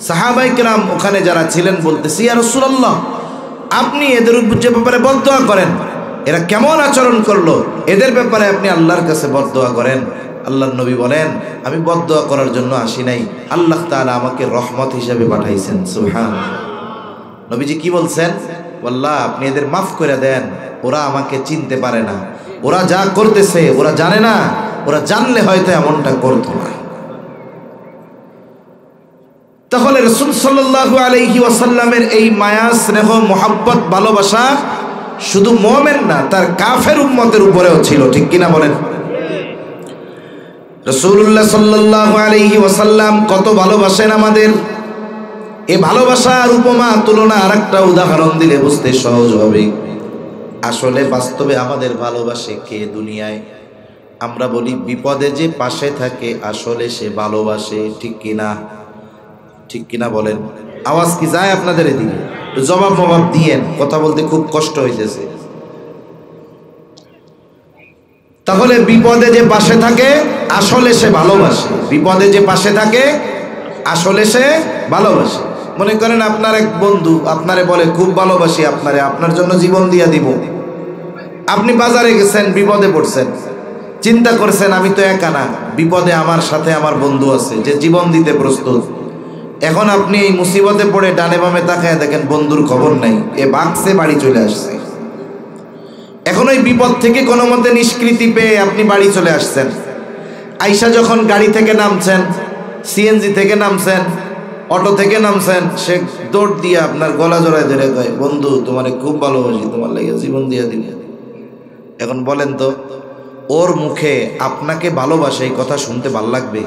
সাহাবায়ে কেরাম ওখানে যারা ছিলেন বলতেছে, ইয়া রাসূলুল্লাহ, আপনি এদের ব্যাপারে বদদোয়া করেন, এরা কেমন আচরণ করলো, এদের ব্যাপারে আপনি আল্লাহর কাছে বদদোয়া করেন। আল্লাহর নবী বলেন, আমি বদদোয়া করার জন্য আসি নাই, আল্লাহ তাআলা আমাকে রহমত হিসেবে পাঠাইছেন। সুবহানাল্লাহ। নবীজি কি বলছেন? আল্লাহ আপনি এদের মাফ করে দেন, ওরা আমাকে চিনতে পারে না, ওরা যা করতেছে ওরা জানে না, ওরা জানলে হয়তো এমনটা করতো না। তাহলে রাসূল সাল্লাল্লাহু আলাইহি ওয়াসাল্লামের এই মায়া, স্নেহ, মোহাব্বত, ভালোবাসা শুধু মুমিন না, তার কাফের উম্মতের উপরেও ছিল, ঠিক কিনা বলেন? রাসূলুল্লাহ সাল্লাল্লাহু আলাইহি ওয়াসাল্লাম কত ভালোবাসেন আমাদের। এই ভালোবাসার উপমা, তুলনা, আরেকটা উদাহরণ দিলে বুঝতে সহজ হবে। আসলে বাস্তবে আমাদের ভালোবাসে কে দুনিয়ায়? আমরা বলি বিপদে যে পাশে থাকে আসলে সে ভালোবাসে, ঠিক কিনা? ঠিক কিনা বলেন? আওয়াজ কি যায় আপনাদের এদিকে? জবাব দিয়েন, কথা বলতে খুব কষ্ট হইতেছে। তাহলে বিপদে যে পাশে থাকে আসলে সে ভালোবাসে। বিপদে যে পাশে থাকে আসলে সে ভালোবাসে। মনে করেন আপনার এক বন্ধু আপনারে বলে খুব ভালোবাসি আপনারে, আপনার জন্য জীবন দিয়া দিব। আপনি বাজারে গেছেন, বিপদে পড়ছেন, চিন্তা করছেন আমি তো একা না, বিপদে আমার সাথে আমার বন্ধু আছে যে জীবন দিতে প্রস্তুত। এখন আপনি এই মুসিবতে পড়ে ডানে বামে তাকায় দেখেন বন্ধুর খবর নাই, এ বাক্সে বাড়ি চলে আসছে। এখন ওই বিপদ থেকে কোনো মতে নিষ্কৃতি পেয়ে আপনি বাড়ি চলে আসছেন। আইসা যখন গাড়ি থেকে নামছেন, সিএনজি থেকে নামছেন, অটো থেকে নামছেন, সে দৌড় দিয়ে আপনার গলা জড়ায় ধরে কয়, বন্ধু তোমারে খুব ভালোবাসি, তোমার লাগে জীবন দিয়ে দিল। এখন বলেন তো, ওর মুখে আপনাকে ভালোবাসে এই কথা শুনতে ভাল লাগবে?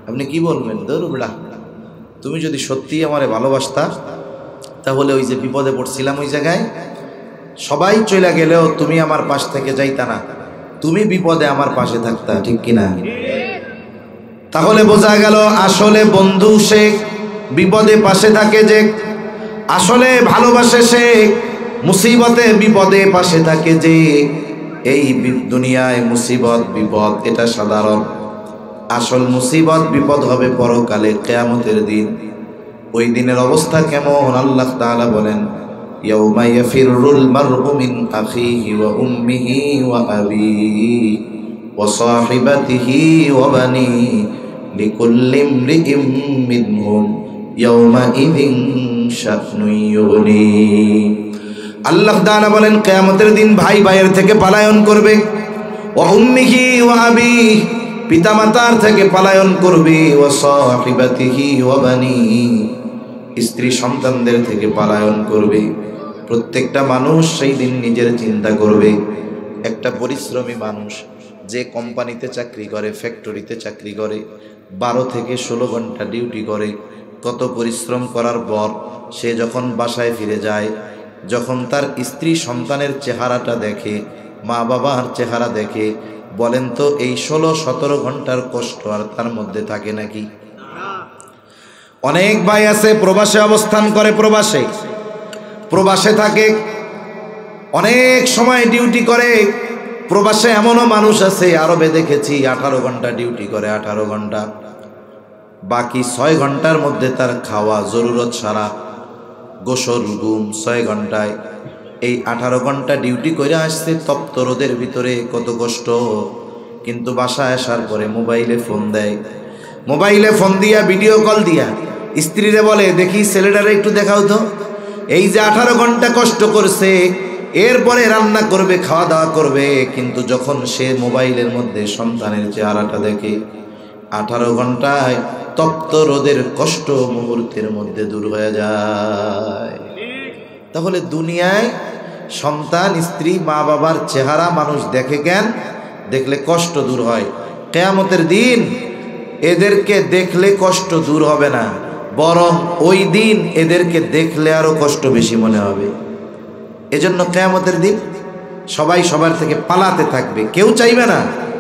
আপনি কি বলবেন? ধরু বেড়া, তুমি যদি সত্যিই আমারে ভালোবাসতা তাহলে ওই যে বিপদে পড়ছিলাম ওই জায়গায়, সবাই চলে গেলেও তুমি আমার পাশ থেকে যাইতা না, তুমি বিপদে আমার পাশে থাকতা, ঠিক কিনা? তাহলে বোঝা গেল আসলে বন্ধু সে বিপদে পাশে থাকে, যে আসলে ভালোবাসে সে মুসিবতে বিপদে পাশে থাকে। যে এই দুনিয়ায় মুসিবত বিপদ এটা সাধারণ, আসল মুসিবত বিপদ হবে পরকালে কিয়ামতের দিন। ওই দিনের অবস্থা কেমন আল্লাহ তাআলা বলেন, ইয়াউমা ইয়াফিরুল মার'উ মিন আখিহি ওয়া উম্মিহি ওয়া আবিহি ওয়া সাহিবাতিহি ওয়া বানিহি লিকুল্লি ইমরিইম মিনহুম ইয়াউমা ইযিন শা'নুন ইউগনি। আল্লাহ তাআলা বলেন কিয়ামতের দিন ভাই ভাইয়ের থেকে পলায়ন করবে, ওয়া উম্মিহি ওয়া আবিহি পিতামাতার থেকে পলায়ন করবে, ওয়া সাহিবাতিহি ওয়া বানিহি স্ত্রী সন্তানদের থেকে পলায়ন করবে। প্রত্যেকটা মানুষ সেই দিন নিজের চিন্তা করবে। একটা পরিশ্রমী মানুষ যে কোম্পানিতে চাকরি করে, ফ্যাক্টরিতে চাকরি করে, 12 থেকে 16 ঘন্টা ডিউটি করে, কত পরিশ্রম করার পর সে যখন বাসায় ফিরে যায়, যখন তার স্ত্রী সন্তানের চেহারাটা দেখে, মা বাবার চেহারা দেখে, বলেন তো এই 16-17 ঘন্টার কষ্ট আর তার মধ্যে থাকে নাকি? অনেক ভাই আছে প্রবাসে অবস্থান করে, প্রবাসে থাকে, অনেক সময় ডিউটি করে। প্রবাসে এমনও মানুষ আছে, আরবে দেখেছি 18 ঘন্টা ডিউটি করে, 18 ঘন্টা, বাকি 6 ঘন্টার মধ্যে তার খাওয়া জরুরত সারা, গোসল ঘুম 6 ঘন্টায়। এই 18 ঘন্টা ডিউটি করে আসছে তপ্ত রোদের ভিতরে, কত কষ্ট। কিন্তু বাসায় আসার পরে মোবাইলে ফোন দেয়, মোবাইলে ফোন দিয়া ভিডিও কল দিয়া স্ত্রীরে বলে, দেখি ছেলেটারে একটু দেখাও তো। এই যে 18 ঘন্টা কষ্ট করছে, এরপরে রান্না করবে, খাওয়া দাওয়া করবে, কিন্তু যখন সে মোবাইলের মধ্যে সন্তানের চেহারাটা দেখে, 18 ঘন্টায় তপ্ত রোদের কষ্ট মুহূর্তের মধ্যে দূর হয়ে যায়। তাহলে দুনিয়ায় সন্তান, স্ত্রী, মা বাবার চেহারা মানুষ দেখে কেন? দেখলে কষ্ট দূর হয়। কিয়ামতের দিন এদেরকে দেখলে কষ্ট দূর হবে না, বরং ওই দিন এদেরকে দেখলে আরো কষ্ট বেশি মনে হবে। এজন্য কিয়ামতের দিন সবাই সবার থেকে পালাতে থাকবে, কেউ চাইবে না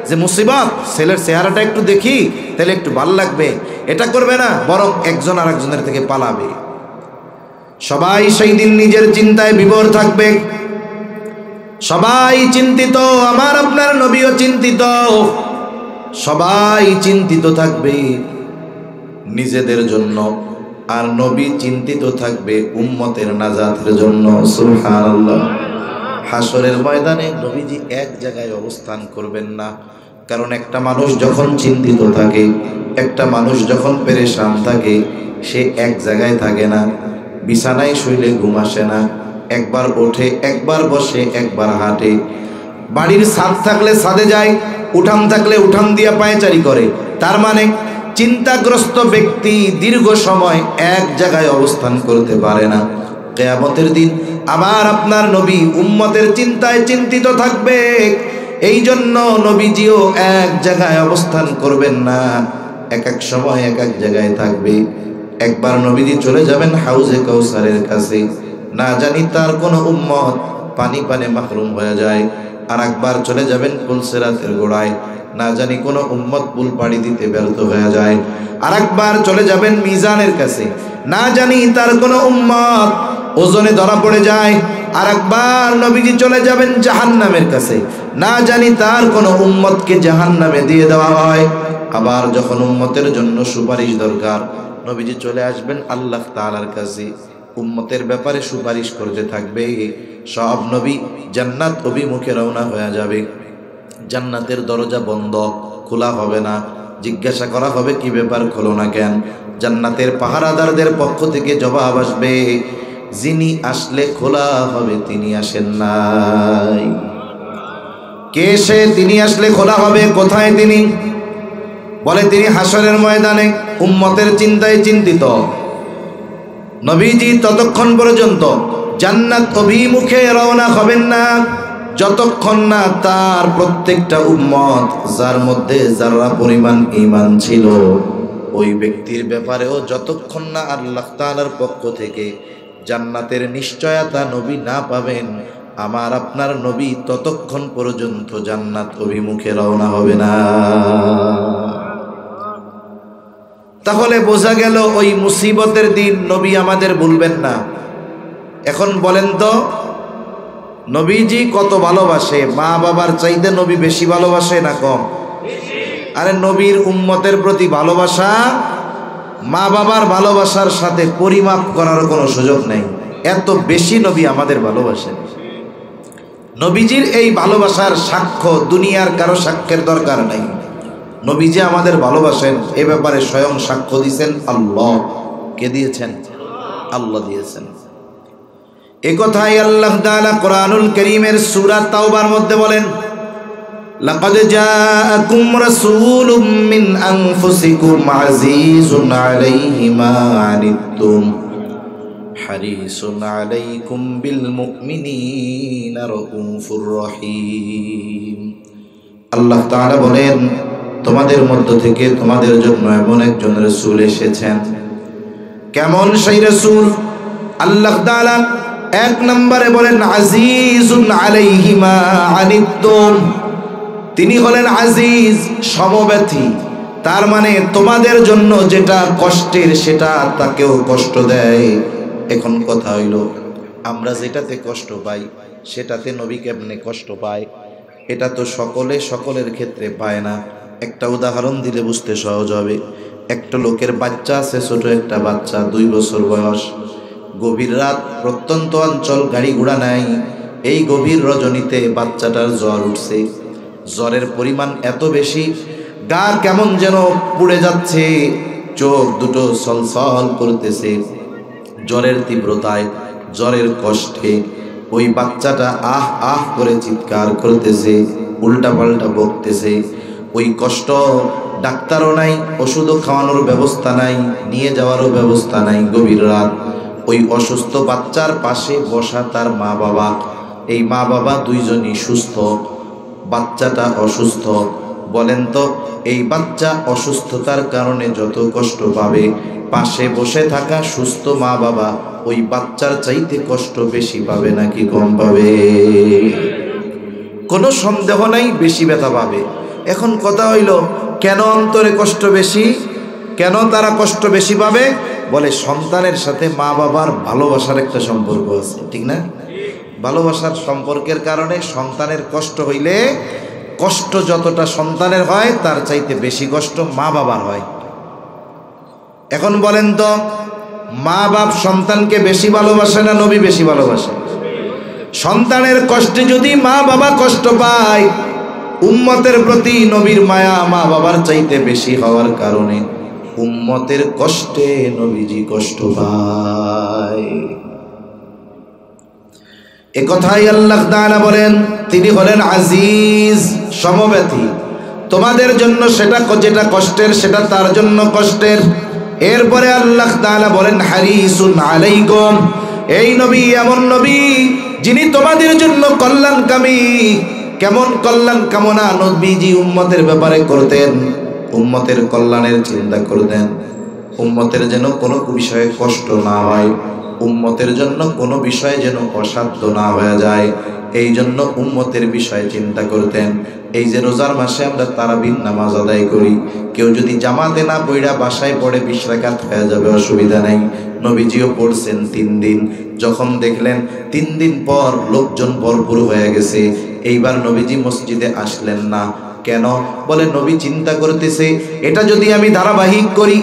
যে মুসিবত ছেলের চেহারাটা একটু দেখি তাহলে একটু ভালো লাগবে, এটা করবে না, বরং একজন আরেকজনের থেকে পালাবে। সবাই সেই দিন নিজের চিন্তায় বিভোর থাকবে, সবাই চিন্তিত, আমার আপনার নবীও চিন্তিত, সবাই চিন্তিত থাকবে নিজেদের জন্য, আর নবী চিন্তিত থাকবে উম্মতের নাজাতের জন্য। সুবহানাল্লাহ। হাসরের ময়দানে নবীজি এক জায়গায় অবস্থান করবেন না, কারণ একটা মানুষ যখন চিন্তিত থাকে, একটা মানুষ যখন পেরেশান থাকে, সে এক জায়গায় থাকে না। বিছানায় শুইলে ঘুম আসে না, একবার ওঠে, একবার বসে, একবার হাঁটে। বাড়ির ছাদ থাকলে ছাদে যায়, উঠান থাকলে উঠান দিয়া পায়চারি করে। তার মানে চিন্তাগ্রস্ত ব্যক্তি দীর্ঘ সময় এক জায়গায় অবস্থান করতে পারে না। কিয়ামতের দিন আবার আপনার নবী উম্মতের চিন্তায় চিন্তিত থাকবে, এই জন্য নবীজিও এক জায়গায় অবস্থান করবেন না, এক এক সময় এক এক জায়গায় থাকবে। একবার নবীজি চলে যাবেন হাউজে কাউসারের কাছে, না জানি তার কোনো উম্মত পানি পানে মাহরুম হয়ে যায়। আর একবার চলে যাবেন পুলসিরাতের গোড়ায়, না জানি কোনো উম্মত পুল পাড়ি দিতে ব্যর্থ হয়ে যায়। আর একবার চলে যাবেন মিজানের কাছে, না জানি তার কোনো উম্মত ওজনে ধরা পড়ে যায়। আর একবার নবীজি চলে যাবেন জাহান্নামের কাছে, না জানি তার কোনো উম্মতকে জাহান্নামে দিয়ে দেওয়া হয়। আবার যখন উম্মতের জন্য সুপারিশ দরকার, নবীজি চলে আসবেন আল্লাহ তাআলার কাছে, উম্মতের ব্যাপারে সুপারিশ করতে থাকবে। সব নবী জান্নাত অভিমুখে রওনা হয়ে যাবে, জান্নাতের দরজা বন্ধ, খোলা হবে না। জিজ্ঞাসা করা হবে কি ব্যাপার, খোলো না কেন? জান্নাতের পাহারাদারদের পক্ষ থেকে জবাব আসবে, যিনি আসলে খোলা হবে তিনি আসেন নাই। কে সে? তিনি আসলে খোলা হবে, কোথায় তিনি? বলে তিনি হাসরের ময়দানে উম্মতের চিন্তায় চিন্তিত। নবীজি ততক্ষণ পর্যন্ত জান্নাত অভিমুখে রওনা হবেন না যতক্ষণ না তার প্রত্যেকটা উম্মত যার মধ্যে যারা পরিমাণ ঈমান ছিল ওই ব্যক্তির ব্যাপারেও যতক্ষণ না আল্লাহ তাআলার পক্ষ থেকে জান্নাতের নিশ্চয়তা নবী না পাবেন, আমার আপনার নবী ততক্ষণ পর্যন্ত জান্নাত অভিমুখে রওনা হবে না। তাহলে বোঝা গেল ওই মুসিবতের দিন নবী আমাদের ভুলবেন না। এখন বলেন তো, নবীজি কত ভালোবাসে? মা বাবার চাইতে নবী বেশি ভালোবাসে না কম? আরে নবীর উম্মতের প্রতি ভালোবাসা মা বাবার ভালোবাসার সাথে পরিমাপ করার কোনো সুযোগ নেই, এত বেশি নবী আমাদের ভালোবাসেন। নবীজির এই ভালোবাসার সাক্ষ্য দুনিয়ার কারো সাক্ষ্যের দরকার নেই। নবীজি আমাদের ভালোবাসেন এ ব্যাপারে স্বয়ং সাক্ষ্য দিয়েছেন আল্লাহ। কে দিয়েছেন? আল্লাহ দিয়েছেন। এ কথাই আল্লাহ তাআলা কোরআনুল কারীমের সূরা তাওবার মধ্যে বলেন, লাকাদ জাআকুম রাসূলুম মিন আনফুসিকুম আজিজুন আলাইহি মা আনিতুম হারিসুন আলাইকুম বিল মুমিনিনা রাউফুর রহিম। আল্লাহ তাআলা বলেন, তোমাদের মধ্য থেকে তোমাদের জন্য এমন একজন রাসূল এসেছেন। কেমন সেই রাসূল? আল্লাহ তাআলা এক নম্বরে বলেন আজিজুন আলাইহি মা আনিতুম, তিনি হলেন আজিজ, সমব্যথী। তার মানে তোমাদের জন্য যেটা কষ্টের সেটা তাকেও কষ্ট দেয়। এখন কথা হইল, আমরা যেটাতে কষ্ট পাই সেটাতে নবী কেমনে কষ্ট পায়? এটা তো সকলের ক্ষেত্রে পায় না। একটা উদাহরণ দিলে বুঝতে সহজ হবে। একটা লোকের বাচ্চা আছে, ছোট একটা বাচ্চা, 2 বছর বয়স। গভীর রাত, প্রত্যন্ত অঞ্চল, গাড়ি ঘোড়া নাই। এই গভীর রজনীতে বাচ্চাটার জ্বর উঠছে। জ্বরের পরিমাণ এত বেশি, গা কেমন যেন পুড়ে যাচ্ছে, চোখ দুটো ছলছল করতেছে। জ্বরের তীব্রতায়, জ্বরের কষ্টে ওই বাচ্চাটা আহ আহ করে চিৎকার করতেছে, উল্টা পাল্টা বকতেছে। ওই কষ্ট, ডাক্তারও নাই, ওষুধও খাওয়ানোর ব্যবস্থা নাই, নিয়ে যাওয়ারও ব্যবস্থা নাই। গভীর রাত, ওই অসুস্থ বাচ্চার পাশে বসা তার মা বাবা। এই মা বাবা দুইজনই সুস্থ, বাচ্চাটা অসুস্থ। বলেন তো, এই বাচ্চা অসুস্থতার কারণে যত কষ্ট পাবে, পাশে বসে থাকা সুস্থ মা বাবা ওই বাচ্চার চাইতে কষ্ট বেশি পাবে নাকি কম পাবে? কোনো সন্দেহ নাই বেশি ব্যথা পাবে। এখন কথা হইল, কেন অন্তরে কষ্ট বেশি? কেন তারা কষ্ট বেশি পাবে? বলে সন্তানের সাথে মা বাবার ভালোবাসার একটা সম্পর্ক আছে, ঠিক না? ভালোবাসার সম্পর্কের কারণে সন্তানের কষ্ট হইলে, কষ্ট যতটা সন্তানের হয় তার চাইতে বেশি কষ্ট মা বাবার হয়। এখন বলেন তো, মা বাপ সন্তানকে বেশি ভালোবাসে না নবী বেশি ভালোবাসে? সন্তানের কষ্টে যদি মা বাবা কষ্ট পায়, উম্মতের প্রতি নবীর মায়া মা বাবার চাইতে বেশি হওয়ার কারণে উম্মতের কষ্টে নবীজি কষ্ট পায়। এ কথাই আল্লাহ তাআলা বলেন, তিনি হলেন আজিজ, সমব্যথী। তোমাদের জন্য সেটা যেটা কষ্টের সেটা তার জন্য কষ্টের। এরপরে আল্লাহ তাআলা বলেন হারিসুন আলাইকুম, এই নবী এমন নবী যিনি তোমাদের জন্য কল্যাণকামী। কেমন কল্যাণ কামনা নবীজি উম্মতের ব্যাপারে করতেন? উম্মতের কল্যাণের চিন্তা করতেন। উম্মতের যেন কোনো বিষয়ে কষ্ট না হয়, উম্মতের জন্য কোনো বিষয় যেন অসাধ্য না হয়ে যায়, এই জন্য উম্মতের বিষয়ে চিন্তা করতেন। এই যে রোজার মাসে আমরা তারাবির নামাজ আদায় করি, কেউ যদি জামাতে না পড়া বাসায় পড়ে 20 রাকাত হয়ে যাবে, অসুবিধা নেই। নবীজিও পড়ছেন 3 দিন। যখন দেখলেন 3 দিন পর লোকজন ভরপুর হয়ে গেছে, এইবার নবীজি মসজিদে আসলেন না। কেন? বলে নবী চিন্তা করতেছে, এটা যদি আমি ধারাবাহিক করি,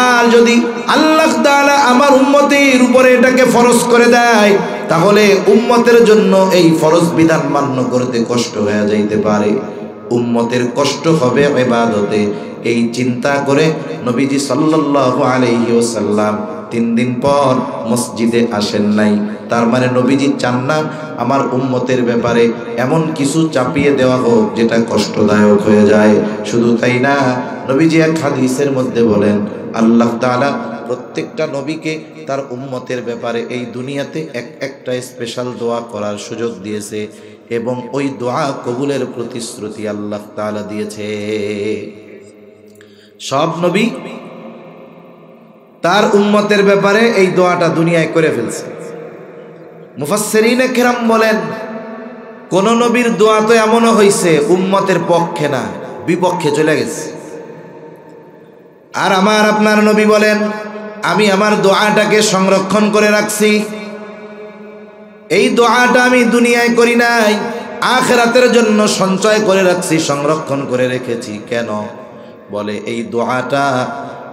আর যদি আল্লাহ তাআলা আমার উম্মতের উপরে এটাকে ফরজ করে দেয়, তাহলে উম্মতের জন্য এই ফরজ বিধান মান্য করতে কষ্ট হয়ে যাইতে পারে, উম্মতের কষ্ট হবে ইবাদতে। এই চিন্তা করে নবীজি সাল্লাল্লাহু আলাইহি ওয়াসাল্লাম 3 দিন পর মসজিদে আসেন নাই। তার মানে নবীজি চান না আমার উম্মতের ব্যাপারে এমন কিছু চাপিয়ে দেওয়া হোক যেটা কষ্টদায়ক হয়ে যায়। শুধু তাই না, নবীজি এক হাদিসের মধ্যে বলেন আল্লাহ তাআলা প্রত্যেকটা নবীকে তার উম্মতের ব্যাপারে এই দুনিয়াতে একটা স্পেশাল দোয়া করার সুযোগ দিয়েছে এবং ওই দোয়া কবুলের প্রতিশ্রুতি আল্লাহ তাআলা দিয়েছে। সব নবী তার উম্মতের ব্যাপারে এই দোয়াটা দুনিয়ায় করে ফেলছে। মুফাসসিরিনে কেরাম বলেন কোন নবীর দোয়া তো এমনও হয়েছে উম্মতের পক্ষে না, বিপক্ষে চলে গেছে। আর আমার আপনার নবী বলেন আমি আমার দোয়াটাকে সংরক্ষণ করে রাখছি। এই দোয়াটা আমি দুনিয়ায় করি নাই, আখিরাতের জন্য সঞ্চয় করে রাখছি, সংরক্ষণ করে রেখেছি। কেন? বলে এই দোয়াটা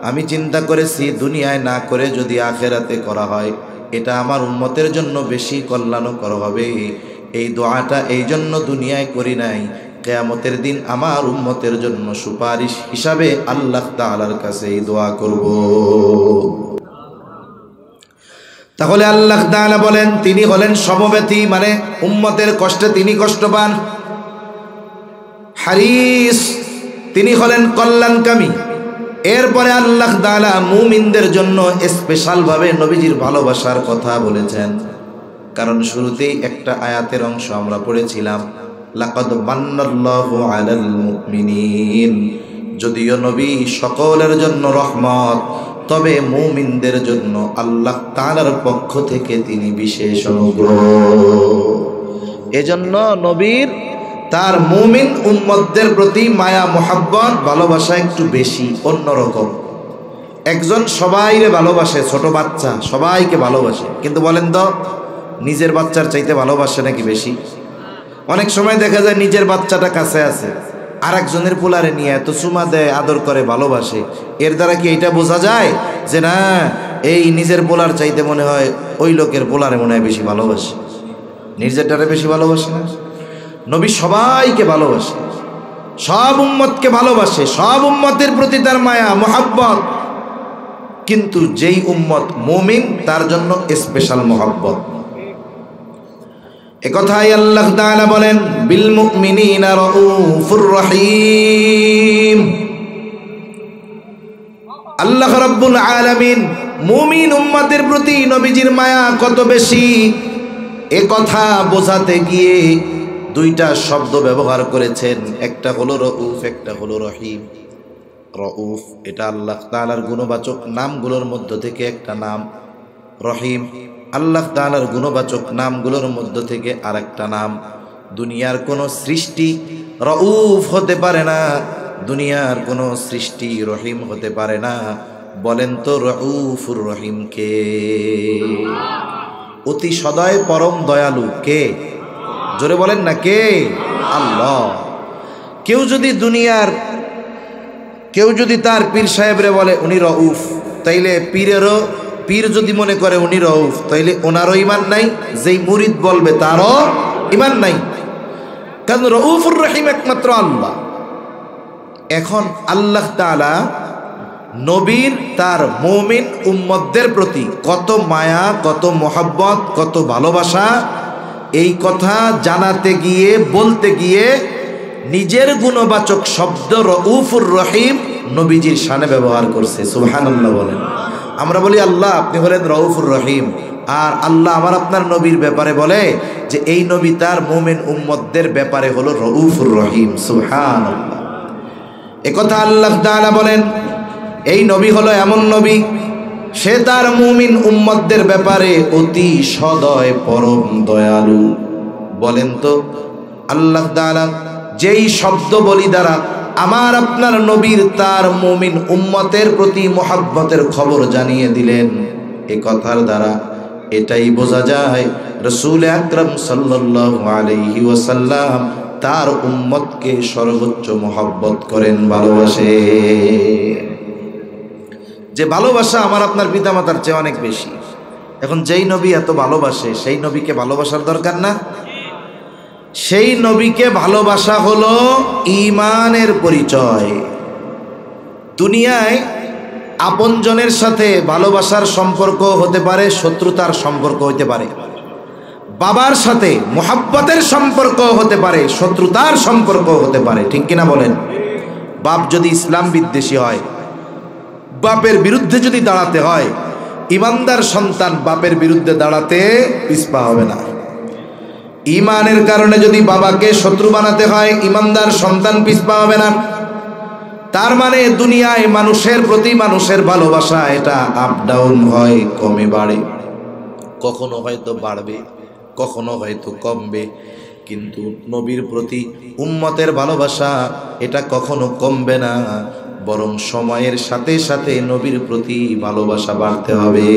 আমি চিন্তা করেছি দুনিয়ায় না করে যদি আখিরাতে করা হয় এটা আমার উম্মতের জন্য বেশি কল্যাণকর হবে। এই দোয়াটা এই জন্য দুনিয়ায় করি নাই, কিয়ামতের দিন আমার উম্মতের জন্য সুপারিশ হিসাবে আল্লাহ তাআলার কাছে এই দোয়া করব। তাহলে আল্লাহ তাআলা বলেন তিনি হলেন সমব্যথী, মানে উম্মতের কষ্টে তিনি কষ্ট পান। হারিস, তিনি হলেন কল্যাণকামী। এরপরে আল্লাহ তাআলা মুমিনদের জন্য স্পেশাল ভাবে নবীজির ভালোবাসার কথা বলেছেন। কারণ শুরুতেই একটা আয়াতের অংশ আমরা পড়েছিলাম, লাকাদ মান্নাল্লাহু আলাল মুমিনিন। যদিও নবী সকলের জন্য রহমত, তবে মুমিনদের জন্য আল্লাহ তাআলার পক্ষ থেকে তিনি বিশেষ অনুগ্রহ। এজন্য নবীর তার মুমিন উম্মতদের প্রতি মায়া মোহাব্বত ভালোবাসা একটু বেশি, অন্যরকম। একজন সবাইরে ভালোবাসে, ছোট বাচ্চা সবাইকে ভালোবাসে, কিন্তু বলেন তো নিজের বাচ্চার চাইতে ভালোবাসে নাকি বেশি? অনেক সময় দেখা যায় নিজের বাচ্চাটা কাছে আছে, আর একজনের পোলারে নিয়ে এত চুমা দেয়, আদর করে, ভালোবাসে। এর দ্বারা কি এটা বোঝা যায় যে না এই নিজের পোলার চাইতে মনে হয় ওই লোকের পোলারে মনে হয় বেশি ভালোবাসে, নিজেরটারে বেশি ভালোবাসে না? নবী সবাইকে ভালোবাসে, সব উম্মতকে ভালোবাসে, সব উম্মতের প্রতি তার মায়া মোহাব্বত। কিন্তু যেই উম্মত মুমিন তার জন্য স্পেশাল মোহাব্বত। একথাই আল্লাহ তাআলা বলেন বিল মুমিনিনা রাউফুর রহিম। আল্লাহ রাব্বুল আলামিন মুমিন উম্মতের প্রতি নবীজির মায়া কত বেশি এ কথা বোঝাতে গিয়ে দুইটা শব্দ ব্যবহার করেছেন, একটা হলো রউফ, একটা হলো রহিম। রউফ এটা আল্লাহ তাআলার গুণবাচক নামগুলোর মধ্য থেকে একটা নাম, রহিম আল্লাহ তাআলার গুণবাচক নামগুলোর মধ্য থেকে আরেকটা নাম। দুনিয়ার কোনো সৃষ্টি রউফ হতে পারে না, দুনিয়ার কোনো সৃষ্টি রহিম হতে পারে না। বলেন তো রউফুর রহিম কে? অতি সদয় পরম দয়ালু কে? জোরে বলেন না কে? আল্লাহ। কেউ যদি তার পীর সাহেবরে বলে উনি রউফ, তাইলে পীর যদি মনে করে উনি রউফ, তাইলে ওনারও ইমান নাই, যেই মুরিদ বলবে তারও ইমান নাই। কারণ রউফুর রহিম একমাত্র আল্লাহ। এখন আল্লাহ তাআলা নবীর তার মুমিন উম্মতদের প্রতি কত মায়া, কত মোহাব্বত, কত ভালোবাসা, এই কথা জানাতে গিয়ে বলতে গিয়ে নিজের গুণবাচক শব্দ রউফুর রহিম নবীজির শানে ব্যবহার করছে। সুবহানাল্লাহ বলেন। আমরা বলি আল্লাহ আপনি হলেন রউফুর রহিম, আর আল্লাহ আমার আপনার নবীর ব্যাপারে বলে যে এই নবী তার মুমিন উম্মতদের ব্যাপারে হলো রউফুর রহিম। সুবহানাল্লাহ। একথা আল্লাহ তাআলা বলেন এই নবী হলো এমন নবী, সে তার মুমিন উম্মতদের ব্যাপারে অতি সদয় পরম দয়ালু। বলেন তো আল্লাহ তাআলা যেই শব্দ বলি দ্বারা আমার আপনার নবীর তার মুমিন উম্মতের প্রতি মোহাব্বতের খবর জানিয়ে দিলেন, এ কথার দ্বারা এটাই বোঝা যায় রাসূল আকরাম সাল্লাল্লাহু আলাইহি ওয়াসাল্লাম তার উম্মতকে সর্বোচ্চ মোহাব্বত করেন, ভালোবাসে। যে ভালোবাসা আমার আপনার পিতামাতার চেয়ে অনেক বেশি। এখন যেই নবী এত ভালোবাসে সেই নবীকে ভালোবাসার দরকার না? সেই নবীকে ভালোবাসা হলো ঈমানের পরিচয়। দুনিয়ায় আপনজনের সাথে ভালোবাসার সম্পর্ক হতে পারে, শত্রুতার সম্পর্ক হতে পারে। বাবার সাথে মোহাব্বতের সম্পর্ক হতে পারে, শত্রুতার সম্পর্ক হতে পারে, ঠিক কিনা বলেন? বাপ যদি ইসলাম বিদ্বেষী হয়, বাপের বিরুদ্ধে যদি দাঁড়াতে হয়, ইমানদার সন্তান বাপের বিরুদ্ধে দাঁড়াতে পিছপা হবে না। ইমানের কারণে যদি বাবাকে শত্রু বানাতে হয়, ইমানদার সন্তান পিছপা হবে না। তার মানে দুনিয়ায় মানুষের প্রতি মানুষের ভালোবাসা এটা আপ ডাউন হয়, কমে বাড়ে, কখনো হয়তো বাড়বে, কখনো হয়তো কমবে, কিন্তু নবীর প্রতি উম্মতের ভালোবাসা এটা কখনো কমবে না, বরং সময়ের সাথে সাথে নবীর প্রতি ভালোবাসা বাড়তে হবে।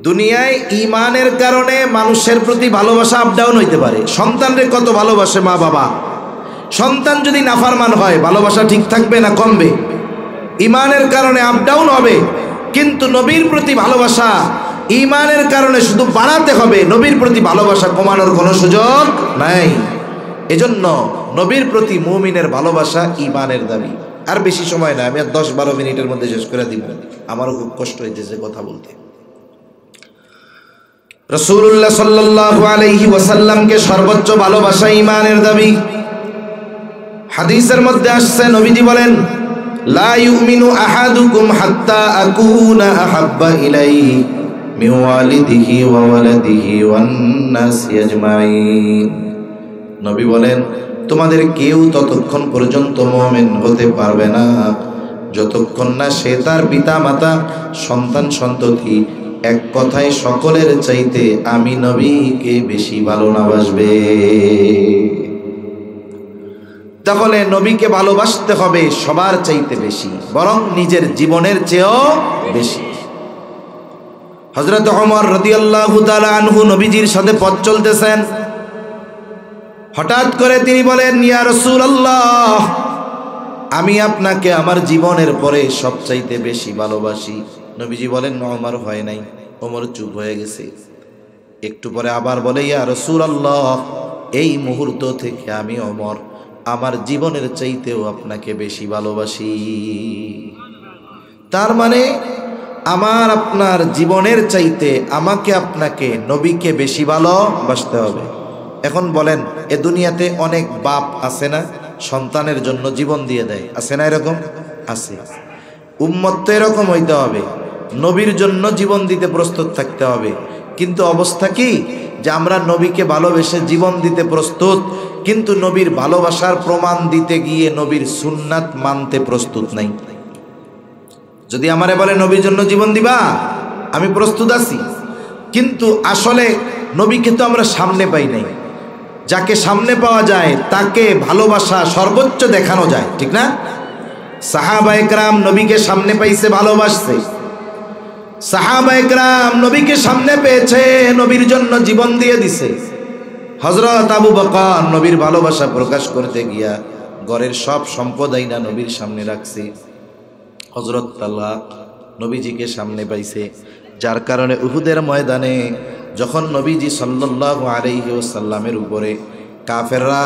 দুনিয়ায় ইমানের কারণে মানুষের প্রতি ভালোবাসা আপ ডাউন হইতে পারে। সন্তানরে কত ভালোবাসে মা বাবা, সন্তান যদি নাফরমান হয় ভালোবাসা ঠিক থাকবে না কমবে? ইমানের কারণে আপ ডাউন হবে, কিন্তু নবীর প্রতি ভালোবাসা ইমানের কারণে শুধু বাড়াতে হবে, নবীর প্রতি ভালোবাসা কমানোর কোনো সুযোগ নাই। এজন্য নবীর প্রতি মুমিনের ভালোবাসা ইমানের দাবি। আর বেশি সময় না, আমি আর 10-12 মিনিটের মধ্যে শেষ করে দিব, আমারও খুব কষ্ট হইতেছে কথা বলতে। রাসূলুল্লাহ সাল্লাল্লাহু আলাইহি ওয়াসাল্লামকে সর্বোচ্চ ভালোবাসা ইমানের দাবি। হাদিসের মধ্যে আসছে, নবীজি বলেন, লা ইউমিনু আহাদুকুম হাত্তা আকুনা আহাব্বা ইলাইহি মিন ওয়ালিদিহি ওয়া ওয়ালাদিহি ওয়ান নাসি আজমাইন। নবী বলেন, তোমাদের কেউ ততক্ষণ পর্যন্ত মুমিন হতে পারবে না যতক্ষণ না সে তার পিতা মাতা সন্তান সন্ততি এক কথায় সকলের চাইতে আমি নবীকে বেশি ভালো না বাসবে। তাহলে নবীকে ভালোবাসতে হবে সবার চাইতে বেশি, বরং নিজের জীবনের চেয়েও বেশি। হযরত ওমর রাদিয়াল্লাহু তাআলা আনহু নবীজির সাথে পথ চলতেছেন, হঠাৎ করে তিনি বলেন, ইয়া রাসূলুল্লাহ, আমি আপনাকে আমার জীবনের পরে সবচাইতে বেশি ভালোবাসি। নবীজি বলেন, ওমর হয় নাই। ওমর চুপ হয়ে গেছে। একটু পরে আবার বলে, ইয়া রাসূলুল্লাহ, এই মুহূর্ত থেকে আমি ওমর আমার জীবনের চাইতেও আপনাকে বেশি ভালোবাসি। তার মানে আমার আপনার জীবনের চাইতে আমাকে আপনাকে নবীকে বেশি ভালোবাসতে হবে। এখন বলেন, এ দুনিয়াতে অনেক বাপ আছে না, সন্তানের জন্য জীবন দিয়ে দেয়, আছে না? এরকম আছে। উম্মত তো এরকম হইতে হবে, নবীর জন্য জীবন দিতে প্রস্তুত থাকতে হবে। কিন্তু অবস্থা কি, যে আমরা নবীকে ভালোবেসে জীবন দিতে প্রস্তুত, কিন্তু নবীর ভালোবাসার প্রমাণ দিতে গিয়ে নবীর সুন্নাত মানতে প্রস্তুত নাই। যদি আমারে বলে নবীর জন্য জীবন দিবা, আমি প্রস্তুত আছি, কিন্তু আসলে নবীকে তো আমরা সামনে পাই নাই। যাকে সামনে পাওয়া যায় তাকে ভালোবাসা সর্বোচ্চ দেখানো যায়, ঠিক না? সাহাবায়ে কেরাম নবীকে সামনে পাইছে, ভালোবাসছে। সাহাবায়ে কেরাম নবীকে সামনে পেয়েছে, নবীর জন্য জীবন দিয়ে দিছে। হযরত আবু বকর নবীর ভালোবাসা প্রকাশ করতে গিয়া ঘরের সব সম্পদ আইনা নবীর সামনে রাখছে। হযরত তালহা নবীজিকে সামনে পাইছে, যার কারণে উহুদের ময়দানে যখন নবীজি সাল্লাল্লাহু আলাইহি ওয়াসাল্লামের উপরে কাফেররা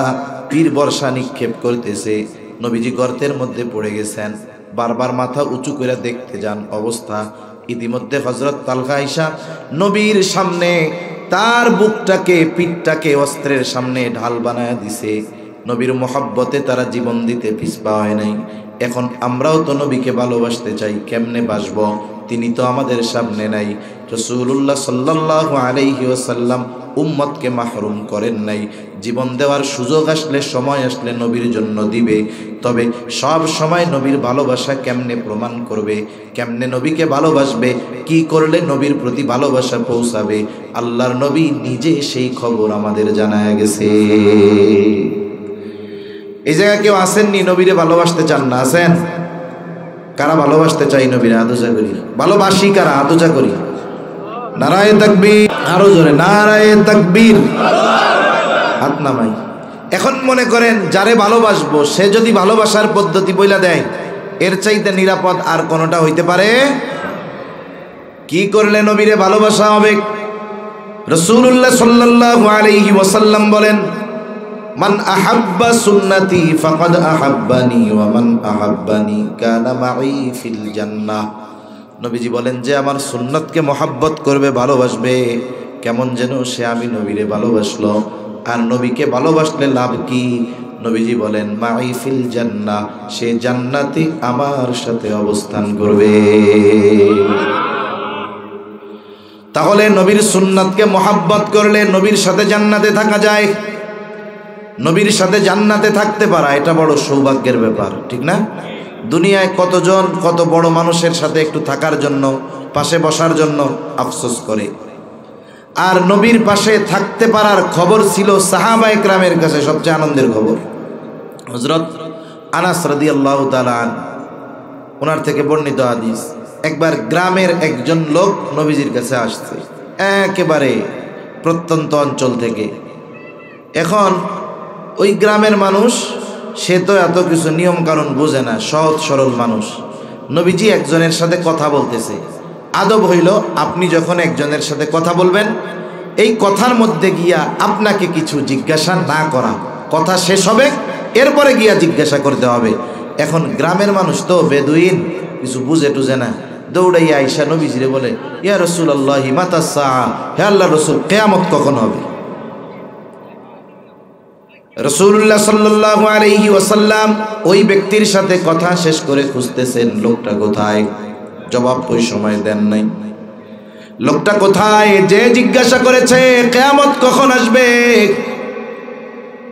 তীর বর্ষা নিক্ষেপ করতেছে, নবীজি গর্তের মধ্যে পড়ে গেছেন। বারবার মাথা উঁচু করে দেখতে যান, অবস্থা ইতিমধ্যে হযরত তালহা আয়েশা নবীর সামনে তার বুকটাকে, পিঠটাকে অস্ত্রের সামনে ঢাল বানায় দিছে। নবীর মহব্বতে তারা জীবন দিতে পিছপা হয় নাই। এখন আমরাও তো নবীকে ভালোবাসতে চাই, কেমনে বাসবো? তিনি তো আমাদের সামনে নাই। রাসূলুল্লাহ সাল্লাল্লাহু আলাইহি ওয়াসাল্লাম উম্মতকে মাহরুম করেন নাই। জীবন দেওয়ার সুযোগ আসলে, সময় আসলে নবীর জন্য দিবে। তবে সব সময় নবীর ভালোবাসা কেমনে প্রমাণ করবে, কেমনে নবীকে ভালোবাসবে, কি করলে নবীর প্রতি ভালোবাসা পৌঁছাবে, আল্লাহর নবী নিজে সেই খবর আমাদের জানায় গেছে। এই জায়গায় কেউ আসেননি নবীরে ভালোবাসতে চান না? আছেন? কারা ভালোবাসতে চাই নবীরে? আদুজা করি। ভালোবাসি কারা? আদুজা করি। নারায়ে তাকবীর, আরো জোরে নারায়ে তাকবীর, হাত নামাই। এখন মনে করেন যারে ভালোবাসবো সে যদি ভালোবাসার পদ্ধতি বইলা দেয়, এর চাইতে নিরাপদ আর কোনটা হইতে পারে? কি করলে নবীরে ভালোবাসা হবে? রাসূলুল্লাহ সাল্লাল্লাহু আলাইহি ওয়াসাল্লাম বলেন, মান আহাব্বা সুন্নতি ফাকাদ আহাব্বানি ওয়া মান আহাব্বানি কানা মাই ফিল জান্নাহ। নবীজি বলেন, যে আমার সুন্নতকে মহব্বত করবে, ভালোবাসবে, কেমন যেন সে আমি নবীরে ভালোবাসলো। আর নবীকে ভালোবাসলে লাভ কি? নবীজি বলেন মাই ফিল জান্নাহ, সে জান্নাতে আমার সাথে অবস্থান করবে। তাহলে নবীর সুন্নাতকে মহাব্বত করলে নবীর সাথে জান্নাতে থাকা যায়। নবীর সাথে জান্নাতে থাকতে পারা এটা বড় সৌভাগ্যের ব্যাপার, ঠিক না? দুনিয়ায় কতজন কত বড় মানুষের সাথে একটু থাকার জন্য, পাশে বসার জন্য আফসোস করে। আর নবীর পাশে থাকতে পারার খবর ছিল সাহাবায়ে কেরামের কাছে সবচেয়ে আনন্দের খবর। হযরত আনাস রাদিয়াল্লাহু তাআলা ওনার থেকে বর্ণিত হাদিস, একবার গ্রামের একজন লোক নবীজির কাছে আসছে, একেবারে প্রত্যন্ত অঞ্চল থেকে। এখন ওই গ্রামের মানুষ, সে তো এত কিছু নিয়ম কানুন বোঝে না, সহজ সরল মানুষ। নবীজি একজনের সাথে কথা বলতেছে। আদব হইল আপনি যখন একজনের সাথে কথা বলবেন, এই কথার মধ্যে গিয়া আপনাকে কিছু জিজ্ঞাসা না করা, কথা শেষ হবে এরপরে গিয়া জিজ্ঞাসা করতে হবে। এখন গ্রামের মানুষ তো বেদুইন, কিছু বুঝে টুঝে না, দৌড়াইয়া আইসা নবীজিরে বলে, ইয়া রাসূলুল্লাহ মাতা সাআ, হে আল্লাহর রাসূল কিয়ামত কখন হবে? রাসূলুল্লাহ সাল্লাল্লাহু আলাইহি ওয়াসাল্লাম ওই ব্যক্তির সাথে কথা শেষ করে খুঁজতেছেন লোকটা কোথায়, জবাব ওই সময় দেন নাই। লোকটা কোথায় যে জিজ্ঞাসা করেছে কিয়ামত কখন আসবে,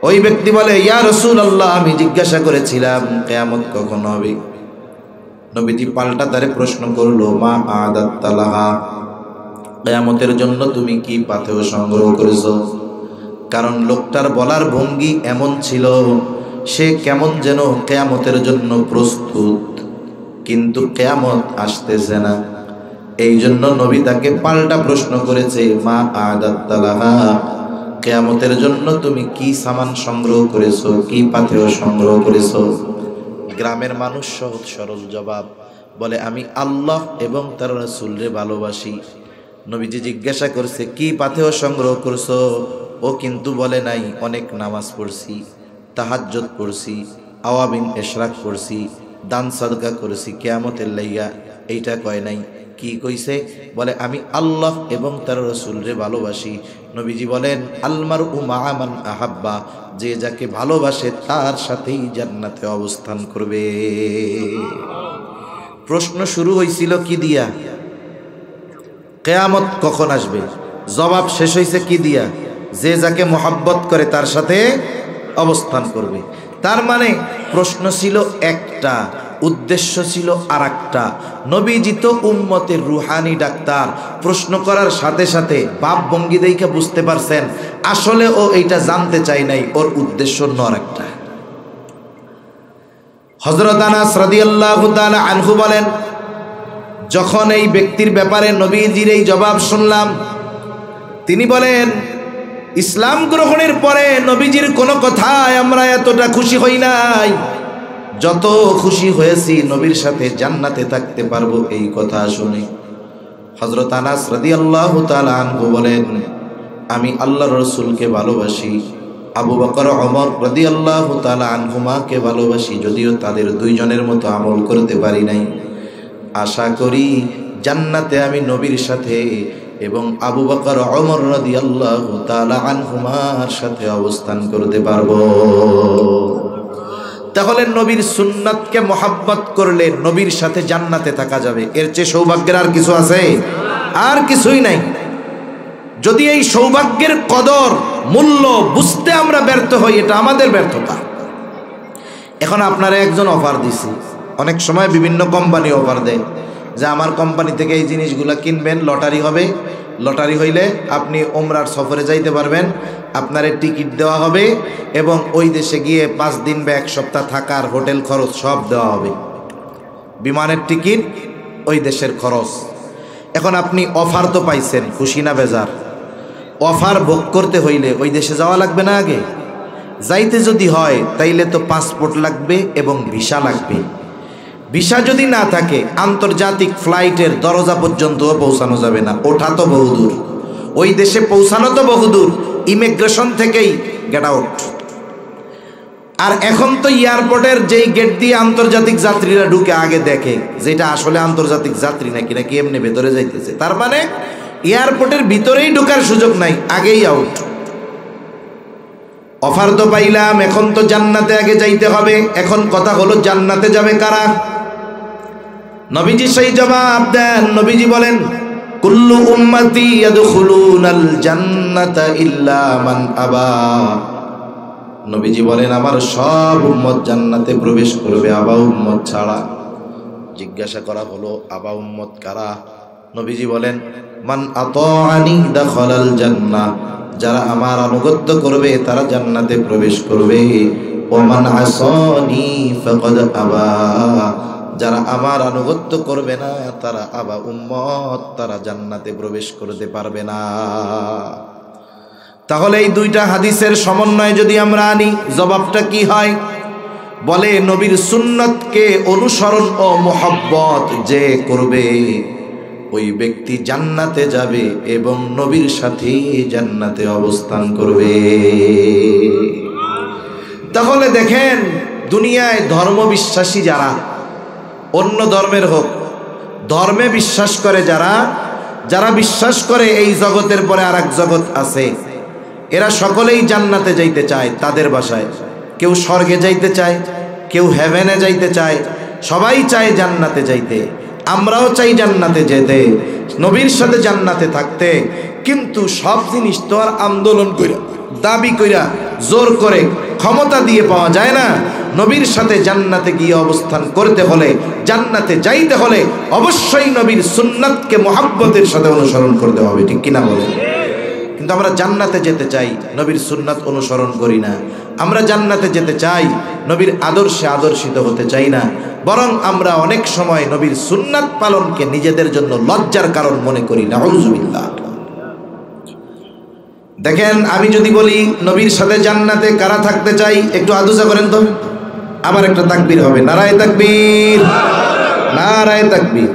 ওই ব্যক্তি বলে, ইয়া রাসূলুল্লাহ আমি জিজ্ঞাসা করেছিলাম কিয়ামত কখন হবে। নবীজি পাল্টা তারে প্রশ্ন করলো, মা আদাত্তা লাহা, কিয়ামতের জন্য তুমি কি পাথেয় সংগ্রহ করেছো? কারণ লোকটার বলার ভঙ্গি এমন ছিল, সে কেমন যেন কিয়ামতের জন্য প্রস্তুত, কিন্তু কিয়ামত আসতেছে না। এই জন্য নবী তাকে পাল্টা প্রশ্ন করেছে, মা আদাত্তা লাহা, কিয়ামতের জন্য তুমি কি সামান সংগ্রহ করেছো, কি পাথেয় সংগ্রহ করেছো? গ্রামের মানুষ সহজ সরল জবাব বলে, আমি আল্লাহ এবং তার রাসূলকে ভালোবাসি। নবীজি জিজ্ঞাসা করছে, কি পাথেয় সংগ্রহ করছো? ও কিন্তু বলে নাই অনেক নামাজ পড়ছি, তাহাজ্জুদ পড়ছি, আওয়াবিন ইশরাক পড়ছি, দান সাদকা করেছি কিয়ামতের লাইগা, এইটা কয় নাই। কি কইছে? বলে আমি আল্লাহ এবং তার রাসূলকে ভালোবাসি। নবীজি বলেন, আলমারউ মা'a মান আহাব্বা, যে যাকে ভালোবাসে তার সাথেই জান্নাতে অবস্থান করবে। প্রশ্ন শুরু হয়েছিল কি দিয়া? কিয়ামত কখন আসবে। জবাব শেষ হয়েছে কি দিয়া? যে যাকে মহব্বত করে তার সাথে অবস্থান করবে। তার মানে প্রশ্ন ছিল একটা, উদ্দেশ্য ছিল আরেকটা। নবীজি তো উম্মতের রুহানি ডাক্তার, প্রশ্ন করার সাথে সাথে বাপ ভঙ্গি দেখে বুঝতে পারছেন আসলে ও এইটা জানতে চাই নাই, ওর উদ্দেশ্য অন্য আরেকটা। হযরত আনাস রাদিয়াল্লাহু তাআলা আনহু বলেন, যখন এই ব্যক্তির ব্যাপারে নবীজির এই জবাব শুনলাম, তিনি বলেন, ইসলাম গ্রহণের পরে নবীজির কোনো কথায় আমরা এতটা খুশি হই নাই, যত খুশি হয়েছি নবীর সাথে জান্নাতে থাকতে পারবো এই কথা শুনে। হযরত আনাস রাদিয়াল্লাহু তাআলা আনহু বলেন, আমি আল্লাহর রাসূলকে ভালোবাসি, আবু বকর ওমর রাদিয়াল্লাহু তাআলা আনহুমাকে ভালোবাসি, যদিও তাদের দুইজনের মতো আমল করতে পারি নাই। আশা করি জান্নাতে আমি নবীর সাথে এবং আবু বকর ওমর রাদিয়াল্লাহু তাআলা আনহুমার সাথে অবস্থান করতে পারবো। তাহলে নবীর সুন্নাতকে মহব্বত করলে নবীর সাথে জান্নাতে থাকা যাবে। এর চেয়ে সৌভাগ্যের আর কিছু আছে? আর কিছুই নাই। যদি এই সৌভাগ্যের কদর মূল্য বুঝতে আমরা ব্যর্থ হই, এটা আমাদের ব্যর্থতা। এখন আপনারা একজন অফার দিছি, অনেক সময় বিভিন্ন কোম্পানি অফার দেয় যে আমার কোম্পানি থেকে এই জিনিসগুলো কিনবেন, লটারি হবে, লটারি হইলে আপনি ওমরার সফরে যাইতে পারবেন, আপনারে টিকিট দেওয়া হবে এবং ওই দেশে গিয়ে 5 দিন বা 1 সপ্তাহ থাকার হোটেল খরচ সব দেওয়া হবে, বিমানের টিকিট, ওই দেশের খরচ। এখন আপনি অফার তো পাইছেন, খুশি না বেজার? অফার ভোগ করতে হইলে ওই দেশে যাওয়া লাগবে না? আগে যাইতে যদি হয় তাইলে তো পাসপোর্ট লাগবে এবং ভিসা লাগবে। ভিসা যদি না থাকে আন্তর্জাতিক ফ্লাইটের দরজা পর্যন্ত পৌঁছানো যাবে না, ওঠা তো বহুদূর, ওই দেশে পৌঁছানো তো বহুদূর, ইমিগ্রেশন থেকেই গেট আউট। আর এখন তো এয়ারপোর্টের যেই গেট দিয়ে আন্তর্জাতিক যাত্রীরা ঢুকে আগে দেখে যেটা আসলে আন্তর্জাতিক যাত্রী নাকি এমনি ভেতরে যাইতেছে। তার মানে এয়ারপোর্টের ভিতরেই ঢোকার সুযোগ নাই, আগেই আউট। অফার তো পাইলাম, এখন তো জান্নাতে আগে যাইতে হবে। এখন কথা হলো জান্নাতে যাবে কারা? নবীজি সেই জবাব দেন, নবীজি বলেন কুল্লু উম্মতি ইয়াদখুলুনাল জান্নাতা ইল্লা মান আবা। নবীজি বলেন আমার সব উম্মত জান্নাতে প্রবেশ করবে, আবা উম্মত ছাড়া। জিজ্ঞাসা করা হলো আবা উম্মত কারা? নবীজি বলেন মান আতাআনি দাখালাল জান্নাহ, যারা আমার আনুগত্য করবে তারা জান্নাতে প্রবেশ করবে। ওয়া মান আসানি ফাকাদ আবা, যারা আমার আনুগত্য করবে না তারা আবা উম্মত, তারা জান্নাতে প্রবেশ করতে পারবে না। তাহলে এই দুইটা হাদিসের সমন্বয় যদি আমরা আনি, জবাবটা কি হয়? বলে নবীর সুন্নতকে অনুসরণ ও মোহাব্বত যে করবে ওই ব্যক্তি জান্নাতে যাবে এবং নবীর সাথে জান্নাতে অবস্থান করবে। তাহলে দেখেন দুনিয়ায় ধর্ম বিশ্বাসী যারা, অন্য ধর্মের হোক, ধর্মে বিশ্বাস করে যারা, যারা বিশ্বাস করে এই জগতের পরে আর এক জগৎ আছে, এরা সকলেই জান্নাতে যাইতে চায়। তাদের ভাষায় কেউ স্বর্গে যাইতে চায়, কেউ হেভেনে যাইতে চায়, সবাই চায় জান্নাতে যাইতে। আমরাও চাই জান্নাতে যেতে, নবীর সাথে জান্নাতে থাকতে। কিন্তু সব জিনিস তো আর আন্দোলন কইরা, দাবি কইরা, জোর করে, ক্ষমতা দিয়ে পাওয়া যায় না। নবীর সাথে জান্নাতে গিয়ে অবস্থান করতে হলে, জান্নাতে যাইতে হলে অবশ্যই নবীর সুন্নাতকে মোহাব্বতের সাথে অনুসরণ করতে হবে, ঠিক কিনা বলেন? কিন্তু আমরা জান্নাতে যেতে চাই, নবীর সুন্নাত অনুসরণ করি না। আমরা জান্নাতে যেতে চাই, নবীর আদর্শে আদর্শিত হতে চাই না। বরং আমরা অনেক সময় নবীর সুন্নাত পালনকে নিজেদের জন্য লজ্জার কারণ মনে করি। নাউযুবিল্লাহ। দেখেন আমি যদি বলি নবীর সাথে জান্নাতে কারা থাকতে চাই, একটু আদুসা করেন তো। আবার একটা তাকবীর হবে, নারায়ে তাকবীর, নারায়ে তাকবীর।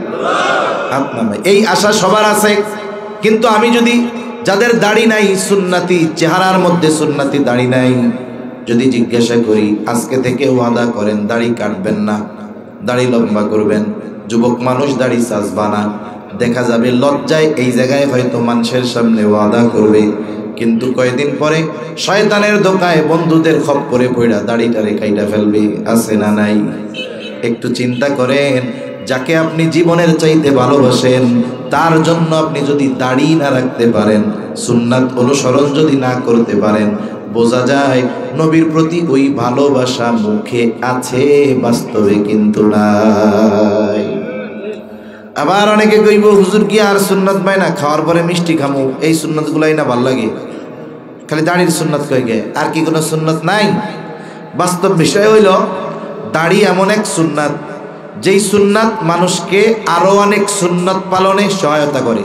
এই আশা সবার আছে। কিন্তু আমি যদি যাদের দাড়ি নাই, সুন্নতি চেহারার মধ্যে সুন্নতি দাড়ি নাই, যদি জিজ্ঞাসা করি আজকে থেকে ওয়াদা করেন দাড়ি কাটবেন না, দাড়ি লম্বা করবেন, যুবক মানুষ দাড়ি সাজবা না, দেখা যাবে লজ্জায় এই জায়গায় হয়তো মানুষের সামনে ওয়াদা করবে, কিন্তু কয়েকদিন পরে শয়তানের ধোকায় বন্ধুদের খপ্পরে পড়া দাড়িটারে কাইটা ফেলবে। আছে না নাই? একটু চিন্তা করেন, যাকে আপনি জীবনের চাইতে ভালোবাসেন তার জন্য আপনি যদি দাড়ি না রাখতে পারেন, সুন্নাত অনুসরণ যদি না করতে পারেন, বোঝা যায় নবীর প্রতি ওই ভালোবাসা মুখে আছে, বাস্তবে কিন্তু নাই। আবার অনেকে কইব হুজুর কি আর সুন্নাত পায় না, খাওয়ার পরে মিষ্টি খামু, এই সুন্নাত গুলাই না ভাল লাগে, খালি দাড়ির সুন্নাত কই গে, আর কি কোনো সুন্নাত নাই? বাস্তব বিষয় হইল দাড়ি এমন এক সুন্নাত যেই সুন্নাত মানুষকে আরো অনেক সুন্নাত পালনে সহায়তা করে।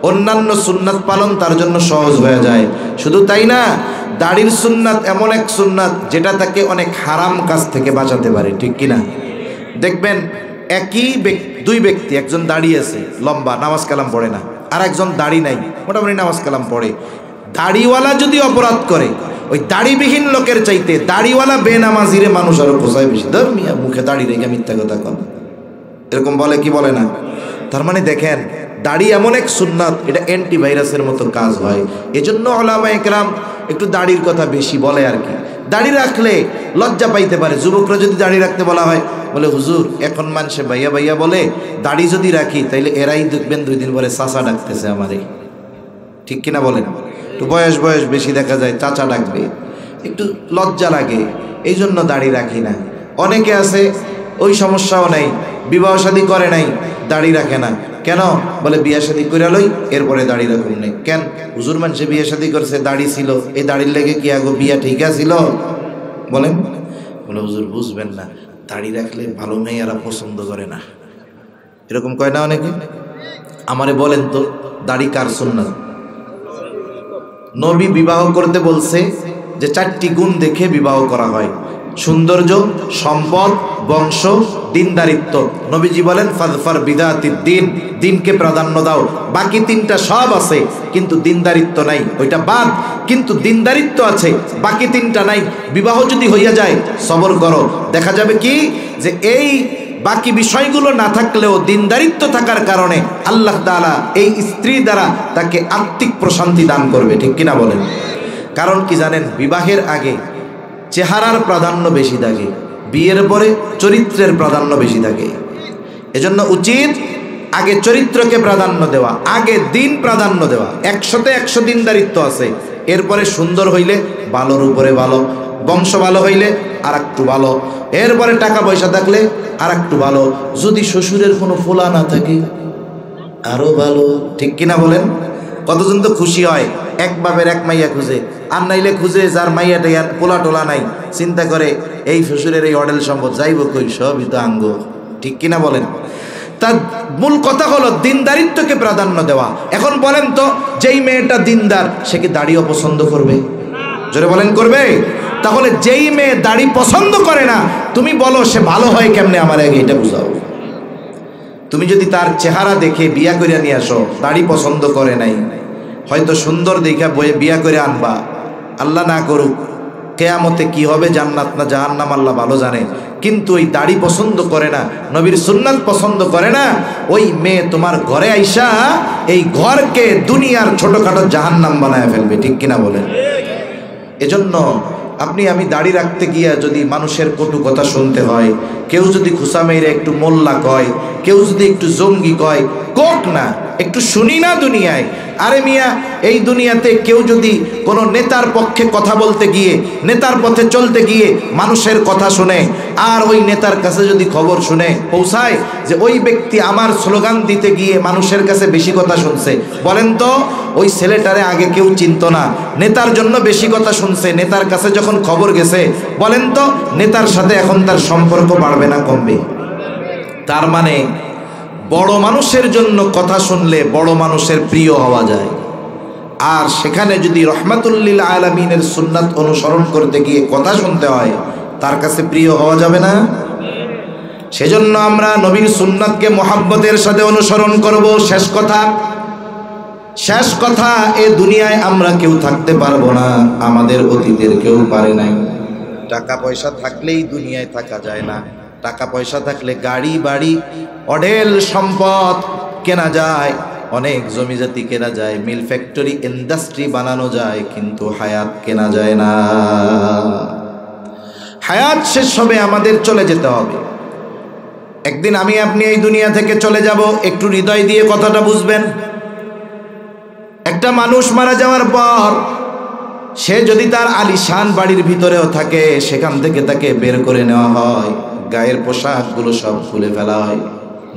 অন্যান্য সুন্নাত পালন তার জন্য সহজ হয়ে যায়। শুধু তাই না, দাড়ির সুন্নাত এমন এক সুন্নাত যেটা তাকে অনেক হারাম কাজ থেকে বাঁচাতে পারে, ঠিক কিনা? দেখবেন একই দুই ব্যক্তি, একজন দাড়ি আছে লম্বা, নামাজ কালাম পড়ে না, আর একজন দাড়ি নাই, মোটামুটি নামাজ কালাম পড়ে। দাড়িওয়ালা যদি অপরাধ করে, ওই দাড়িবিহীন লোকের চাইতে দাড়িওয়ালা বেনামাজিরে মানুষ আরো পোষায় বেশি। ধর মিয়া, মুখে দাড়ি রেখে মিথ্যা কথা কন, এরকম বলে কি বলে না? তার মানে দেখেন দাড়ি এমন এক সুন্নাত, এটা অ্যান্টিভাইরাসের মতো কাজ হয়। এজন্য উলামায়ে কেরাম একটু দাড়ির কথা বেশি বলে আর কি। দাড়ি রাখলে লজ্জা পাইতে পারে। যুবকরা যদি দাড়ি রাখতে বলা হয়, বলে হুজুর এখন মানুষে ভাইয়া ভাইয়া বলে, দাড়ি যদি রাখি তাইলে এরাই দেখবেন 2 দিন পরে চাচা ডাকতেছে আমারে, ঠিক কিনা বলেন? একটু বয়স বেশি দেখা যায়, চাচা ডাকবে, একটু লজ্জা লাগে, এই জন্য দাড়ি রাখি না। অনেকে আছে ওই সমস্যাও নাই, বিবাহ শাদী করে নাই, দাড়ি রাখে না। কেন? বলে বিয়া শাদী করে লই, এরপরে দাড়ি রাখুন নেই। কেন? হুজুর মানুষে বিয়ে শাদী করছে, দাড়ি ছিল, এই দাড়ির লেগে কি আগো বিয়া ঠিক আছিল? বলেন? বলে হুজুর বুঝবেন না, দাড়ি রাখলে ভালো মেয়েরা পছন্দ করে না, এরকম কয় না অনেকে। আমারে বলেন তো, দাড়ি কার সুন্নাত? নবী বিবাহ করতে বলছে যে 4টি গুণ দেখে বিবাহ করা হয়: সৌন্দর্য, সম্পদ, বংশ, দিনদারিত্ব। নবীজি বলেন ফাযফার বিদাতিদ দিন, দিনকে প্রাধান্য দাও। বাকি 3টা সব আছে কিন্তু দিনদারিত্ব নাই, ওইটা বাদ। কিন্তু দিনদারিত্ব আছে, বাকি 3টা নাই। বিবাহ যদি হইয়া যায় সবর করো, দেখা যাবে কি যে এই বাকি বিষয়গুলো না থাকলেও দিনদারিত্ব থাকার কারণে আল্লাহ তাআলা এই স্ত্রী দ্বারা তাকে আত্মিক প্রশান্তি দান করবে, ঠিক কিনা বলেন? কারণ কি জানেন, বিবাহের আগে চেহারার প্রাধান্য বেশি থাকে, বিয়ের পরে চরিত্রের প্রাধান্য বেশি থাকে। এজন্য উচিত আগে চরিত্রকে প্রাধান্য দেওয়া, আগে দিন প্রাধান্য দেওয়া। 100তে 100 দিনদারিত্ব আছে, এরপরে সুন্দর হইলে ভালোর উপরে ভালো, বংশ ভালো হইলে আর একটু ভালো, এরপরে টাকা পয়সা থাকলে আর একটু ভালো, যদি শ্বশুরের কোনো ফোলা না থাকে আরো ভালো, ঠিক কিনা বলেন? কতজন তো খুশি হয় এক বাপের এক মাইয়া খুঁজে, আর নাইলে খুঁজে যার মাইয়া টাইয়া পোলা টোলা নাই, চিন্তা করে এই শ্বশুরের এই অডেল সম্পদ যাইব কই, সবই তো আঙ্গ, ঠিক কিনা বলেন? তার মূল কথা হলো দিনদারিত্বকে প্রাধান্য দেওয়া। এখন বলেন তো, যেই মেয়েটা দিনদার সে কি দাড়িও পছন্দ করবে? জোরে বলেন, করবে? তাহলে যেই মেয়ে দাড়ি পছন্দ করে না, তুমি বলো সে ভালো হয় কেমনে, আমার আগে এটা বুঝাও। তুমি যদি তার চেহারা দেখে বিয়া করে নিয়ে আসো, দাড়ি পছন্দ করে নাই, হয়তো সুন্দর দেখা বয়ে বিয়া করে আনবা, আল্লাহ না করুক কিয়ামতে কি হবে, জান্নাত না জাহান্নাম আল্লাহ ভালো জানে, কিন্তু ওই দাড়ি পছন্দ করে না, নবীর সুন্নাত পছন্দ করে না, ওই মেয়ে তোমার ঘরে আইসা এই ঘরকে দুনিয়ার ছোটখাটো জাহান্নাম বানায় ফেলবে, ঠিক কিনা বলেন? এজন্য আপনি আমি দাড়ি রাখতে গিয়া যদি মানুষের কটু কথা শুনতে হয়, কেউ যদি খুসা মেরে একটু মোল্লা কয়, কেউ যদি একটু জঙ্গি কয়, কোক না, একটু শুনি না দুনিয়ায়। আরে মিয়া, এই দুনিয়াতে কেউ যদি কোনো নেতার পক্ষে কথা বলতে গিয়ে, নেতার পথে চলতে গিয়ে মানুষের কথা শুনে, আর ওই নেতার কাছে যদি খবর শুনে পৌঁছায় যে ওই ব্যক্তি আমার স্লোগান দিতে গিয়ে মানুষের কাছে বেশি কথা শুনছে, বলেন তো ওই ছেলেটারে আগে কেউ চিনত না, নেতার জন্য বেশি কথা শুনছে, নেতার কাছে যখন খবর গেছে, বলেন তো নেতার সাথে এখন তার সম্পর্ক বাড়বে না কমবে? তার মানে বড় মানুষের জন্য কথা শুনলে বড় মানুষের প্রিয় হওয়া যায়, আর সেখানে যদি রহমাতুল্লিল আলামিনের সুন্নাত অনুসরণ করতে গিয়ে কথা শুনতে হয়, তার কাছে প্রিয় হওয়া যাবে না? সেজন্য আমরা নবীর সুন্নাতকে মোহাব্বতের সাথে অনুসরণ করব। শেষ কথা, এ দুনিয়ায় আমরা কেউ থাকতে পারবো না, আমাদের অতীতের কেউ পারে নাই। টাকা পয়সা থাকলেই দুনিয়ায় থাকা যায় না, টাকা পয়সা থাকলে গাড়ি বাড়ি অঢেল সম্পদ কেনা যায়, অনেক জমি জাতি কেনা যায়, মিল ফ্যাক্টরি ইন্ডাস্ট্রি বানানো যায়, কিন্তু হায়াত কেনা যায় না। হায়াত শেষ হবে, আমাদের চলে যেতে হবে। একদিন আমি আপনি এই দুনিয়া থেকে চলে যাব, একটু হৃদয় দিয়ে কথাটা বুঝবেন। একটা মানুষ মারা যাওয়ার পর সে যদি তার আলিশান বাড়ির ভিতরেও থাকে, সেখান থেকে তাকে বের করে নেওয়া হয়, গায়ের পোশাকগুলো সব খুলে ফেলা হয়,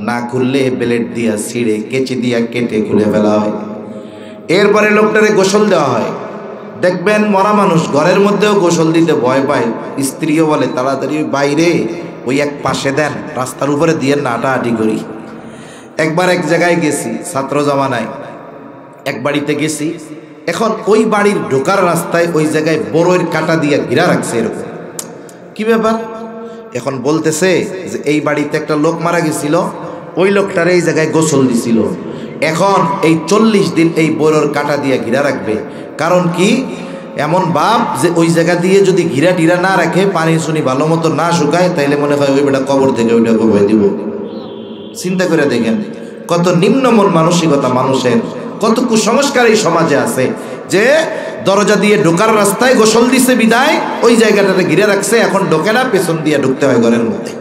না খুললে ব্লেড দিয়া ছিঁড়ে কেচি দিয়া কেটে খুলে ফেলা হয়, এরপরে লোকটারে গোসল দেওয়া হয়। দেখবেন মরা মানুষ ঘরের মধ্যেও গোসল দিতে ভয় পায়, স্ত্রীও বলে তাড়াতাড়ি বাইরে ওই এক পাশে দেন, রাস্তার উপরে দিয়ে না হাঁটাহাঁটি করি। একবার এক জায়গায় গেছি, ছাত্র জমানায় এক বাড়িতে গেছি, এখন ওই বাড়ির ঢোকার রাস্তায় ওই জায়গায় বড়ের কাঁটা দিয়ে ঘিরা রাখছে, এরকম কি ব্যাপার? এখন বলতেছে যে এই বাড়িতে একটা লোক মারা গেছিল, ওই লোকটারে এই জায়গায় গোসল দিছিল, এখন এই 40 দিন এই বড়ের কাঁটা দিয়ে ঘিরা রাখবে। কারণ কি? এমন বাপ যে ওই জায়গা দিয়ে যদি ঘিরা টিরা না রাখে, পানি শুনি ভালো মতো না শুকায়, তাইলে মনে হয় ওই বেটা কবর থেকে ওইটা কবে দিব। চিন্তা করে দেখেন কত নিম্নমন মানসিকতা মানুষের, কত কুসংস্কার এই সমাজে আছে, যে দরজা দিয়ে ঢোকার রাস্তায় গোসল দিছে বিদায় ওই জায়গাটাতে ঘিরে রাখছে, এখন ঢোকে না, পেছন দিয়ে ঢুকতে হয় ঘরের মধ্যে।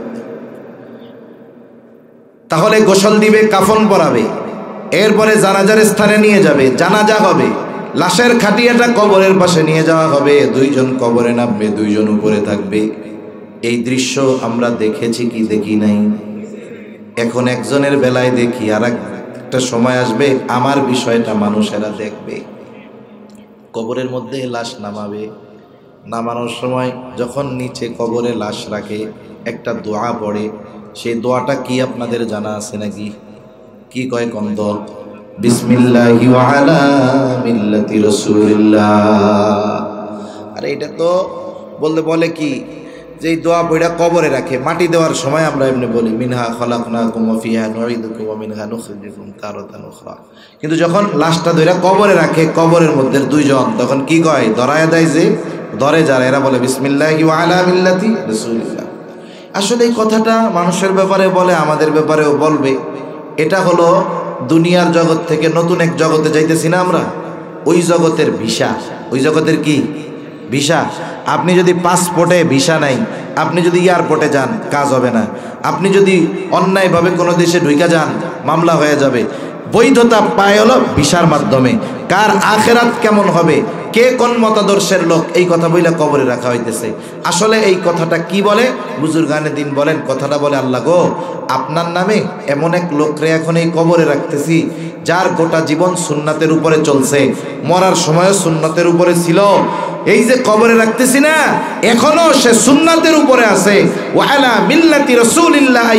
তাহলে গোসল দিবে, কাফন পরাবে, এরপরে জানাজার স্থানে নিয়ে যাবে, জানাজা হবে, লাশের খাটিয়াটা কবরের পাশে নিয়ে যাওয়া হবে, 2 জন কবরে নামবে, 2 জন উপরে থাকবে। এই দৃশ্য আমরা দেখেছি কি দেখি নাই? এখন একজনের বেলায় দেখি, আর একটা সময় আসবে আমার বিষয়টা মানুষেরা দেখবে। কবরের মধ্যে লাশ নামাবে, নামানোর সময় যখন নিচে কবরে লাশ রাখে একটা দোয়া পড়ে, সেই দোয়াটা কি আপনাদের জানা আছে নাকি? কি কয় কন্দ? বিসমিল্লাহি ওয়া আলা মিল্লাতি রাসূলিল্লাহ। আরে এটা তো বলে কি যে এই দোয়া পড়া কবরে রাখে, মাটি দেওয়ার সময় আমরা এমনি বলি মিনহা খলাকনাকুম ওয়া ফিহা নুঈদুকুম ওয়া মিনহা নুখরিজুকুম তারাতান উখরা, কিন্তু যখন লাশটা ধরে কবরে রাখে, কবরের মধ্যে 2 জন, তখন কি কয়? ধরায় দেয়, যে ধরে যারা, এরা বলে বিসমিল্লাহি ওয়া আলা মিল্লাতি রাসূলিল্লাহ। আসলে এই কথাটা মানুষের ব্যাপারে বলে, আমাদের ব্যাপারেও বলবে। এটা হলো দুনিয়ার জগৎ থেকে নতুন এক জগতে যাইতেছি না আমরা, ওই জগতের ভিসা। ওই জগতের কি ভিসা? আপনি যদি পাসপোর্টে ভিসা নাই, আপনি যদি এয়ারপোর্টে যান কাজ হবে না। আপনি যদি অন্যায়ভাবে কোনো দেশে ঢুইকা যান মামলা হয়ে যাবে। বৈধতা পায় হলো ভিসার মাধ্যমে। কার আখেরাত কেমন হবে, কে কোন মতাদর্শের লোক, এই কথা বইলা কবরে রাখা হইতেছে। আসলে এই কথাটা কি বলে? বুজুর্গানে দিন বলেন, কথাটা বলে আল্লাহ গো, আপনার নামে এমন এক লোকরে এখন এই কবরে রাখতেছি যার গোটা জীবন সুন্নাতের উপরে চলছে, মরার সময় সুন্নাতের উপরে ছিল। এই যে কবরে রাখতেছি না, এখনো সে সুন্নাতের উপরে আছে। ওয়ালা মিল্লাতি রাসূলিল্লাহ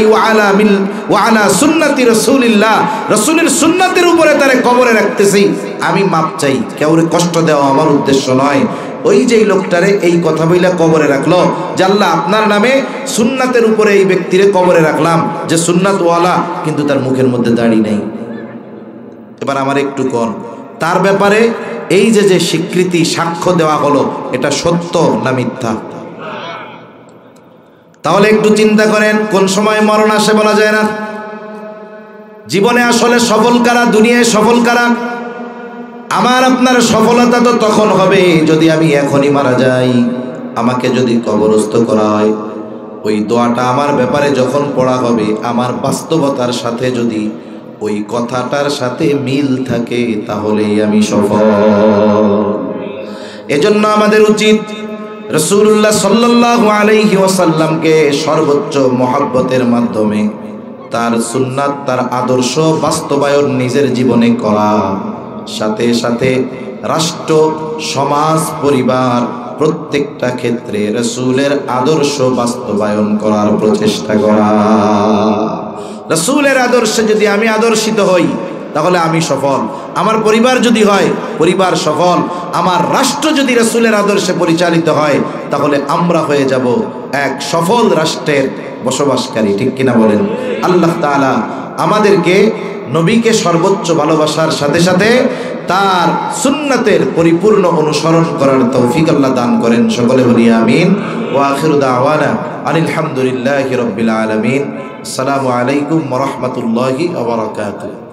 ওয়ালা সুন্নাতি রাসূলিল্লাহ, রাসূলের সুন্নাতের উপরে তারে কবরে রাখতেছি। আমি মাপ চাই, কেউরে কষ্ট দেওয়া আমার উদ্দেশ্য নয়। ওই যেই লোকটারে এই কথা বইলা কবরে রাখলো, যে আল্লাহ আপনার নামে সুন্নাতের উপরে এই ব্যক্তিরে কবরে রাখলাম, যে সুন্নাতওয়ালা কিন্তু তার মুখের মধ্যে দাড়ি নেই। এবার আমার একটু কোন তার ব্যাপারে এই যে যে স্বীকৃতি সাক্ষ্য দেওয়া হলো, এটা সত্য না মিথ্যা? তাহলে একটু চিন্তা করেন, কোন সময় মরণ আসে বলা যায় না। জীবনে আসলে সফল কারা, দুনিয়ায় সফল কারা? আমার আপনার সফলতা তো তখন হবে যদি আমি এখনই মারা যাই। আমাকে যদি কবরস্থ করা হয়, ওই দোয়াটা আমার ব্যাপারে যখন পড়া হবে, আমার বাস্তবতার সাথে যদি ওই কথাটার সাথে মিল থাকে, তাহলেই আমি সফল। এজন্য আমাদের উচিত রাসূলুল্লাহ সাল্লাল্লাহু আলাইহি ওয়াসাল্লামকে সর্বোচ্চ মহব্বতের মাধ্যমে তার সুন্নাত, তার আদর্শ বাস্তবায়ন নিজের জীবনে করা, সাথে সাথে রাষ্ট্র, সমাজ, পরিবার প্রত্যেকটা ক্ষেত্রে রাসূলের আদর্শ বাস্তবায়ন করার প্রচেষ্টা করা। রাসূলের আদর্শে যদি আমি আদর্শিত হই, তাহলে আমি সফল। আমার পরিবার যদি হয়, পরিবার সফল। আমার রাষ্ট্র যদি রাসূলের আদর্শে পরিচালিত হয়, তাহলে আমরা হয়ে যাব এক সফল রাষ্ট্রের বসবাসকারী। ঠিক কিনা বলেন? আল্লাহ তাআলা আমাদেরকে নবীকে সর্বোচ্চ ভালোবাসার সাথে সাথে তার সুন্নাতের পরিপূর্ণ অনুসরণ করার তৌফিক আল্লাহ দান করেন। সকলে বলি আমিন। ওয়া আখিরু দাওয়ানা আনিল হামদুলিল্লাহি রাব্বিল আলামিন। আসসালামু আলাইকুম ওয়া রাহমাতুল্লাহি ওয়া বারাকাতুহু।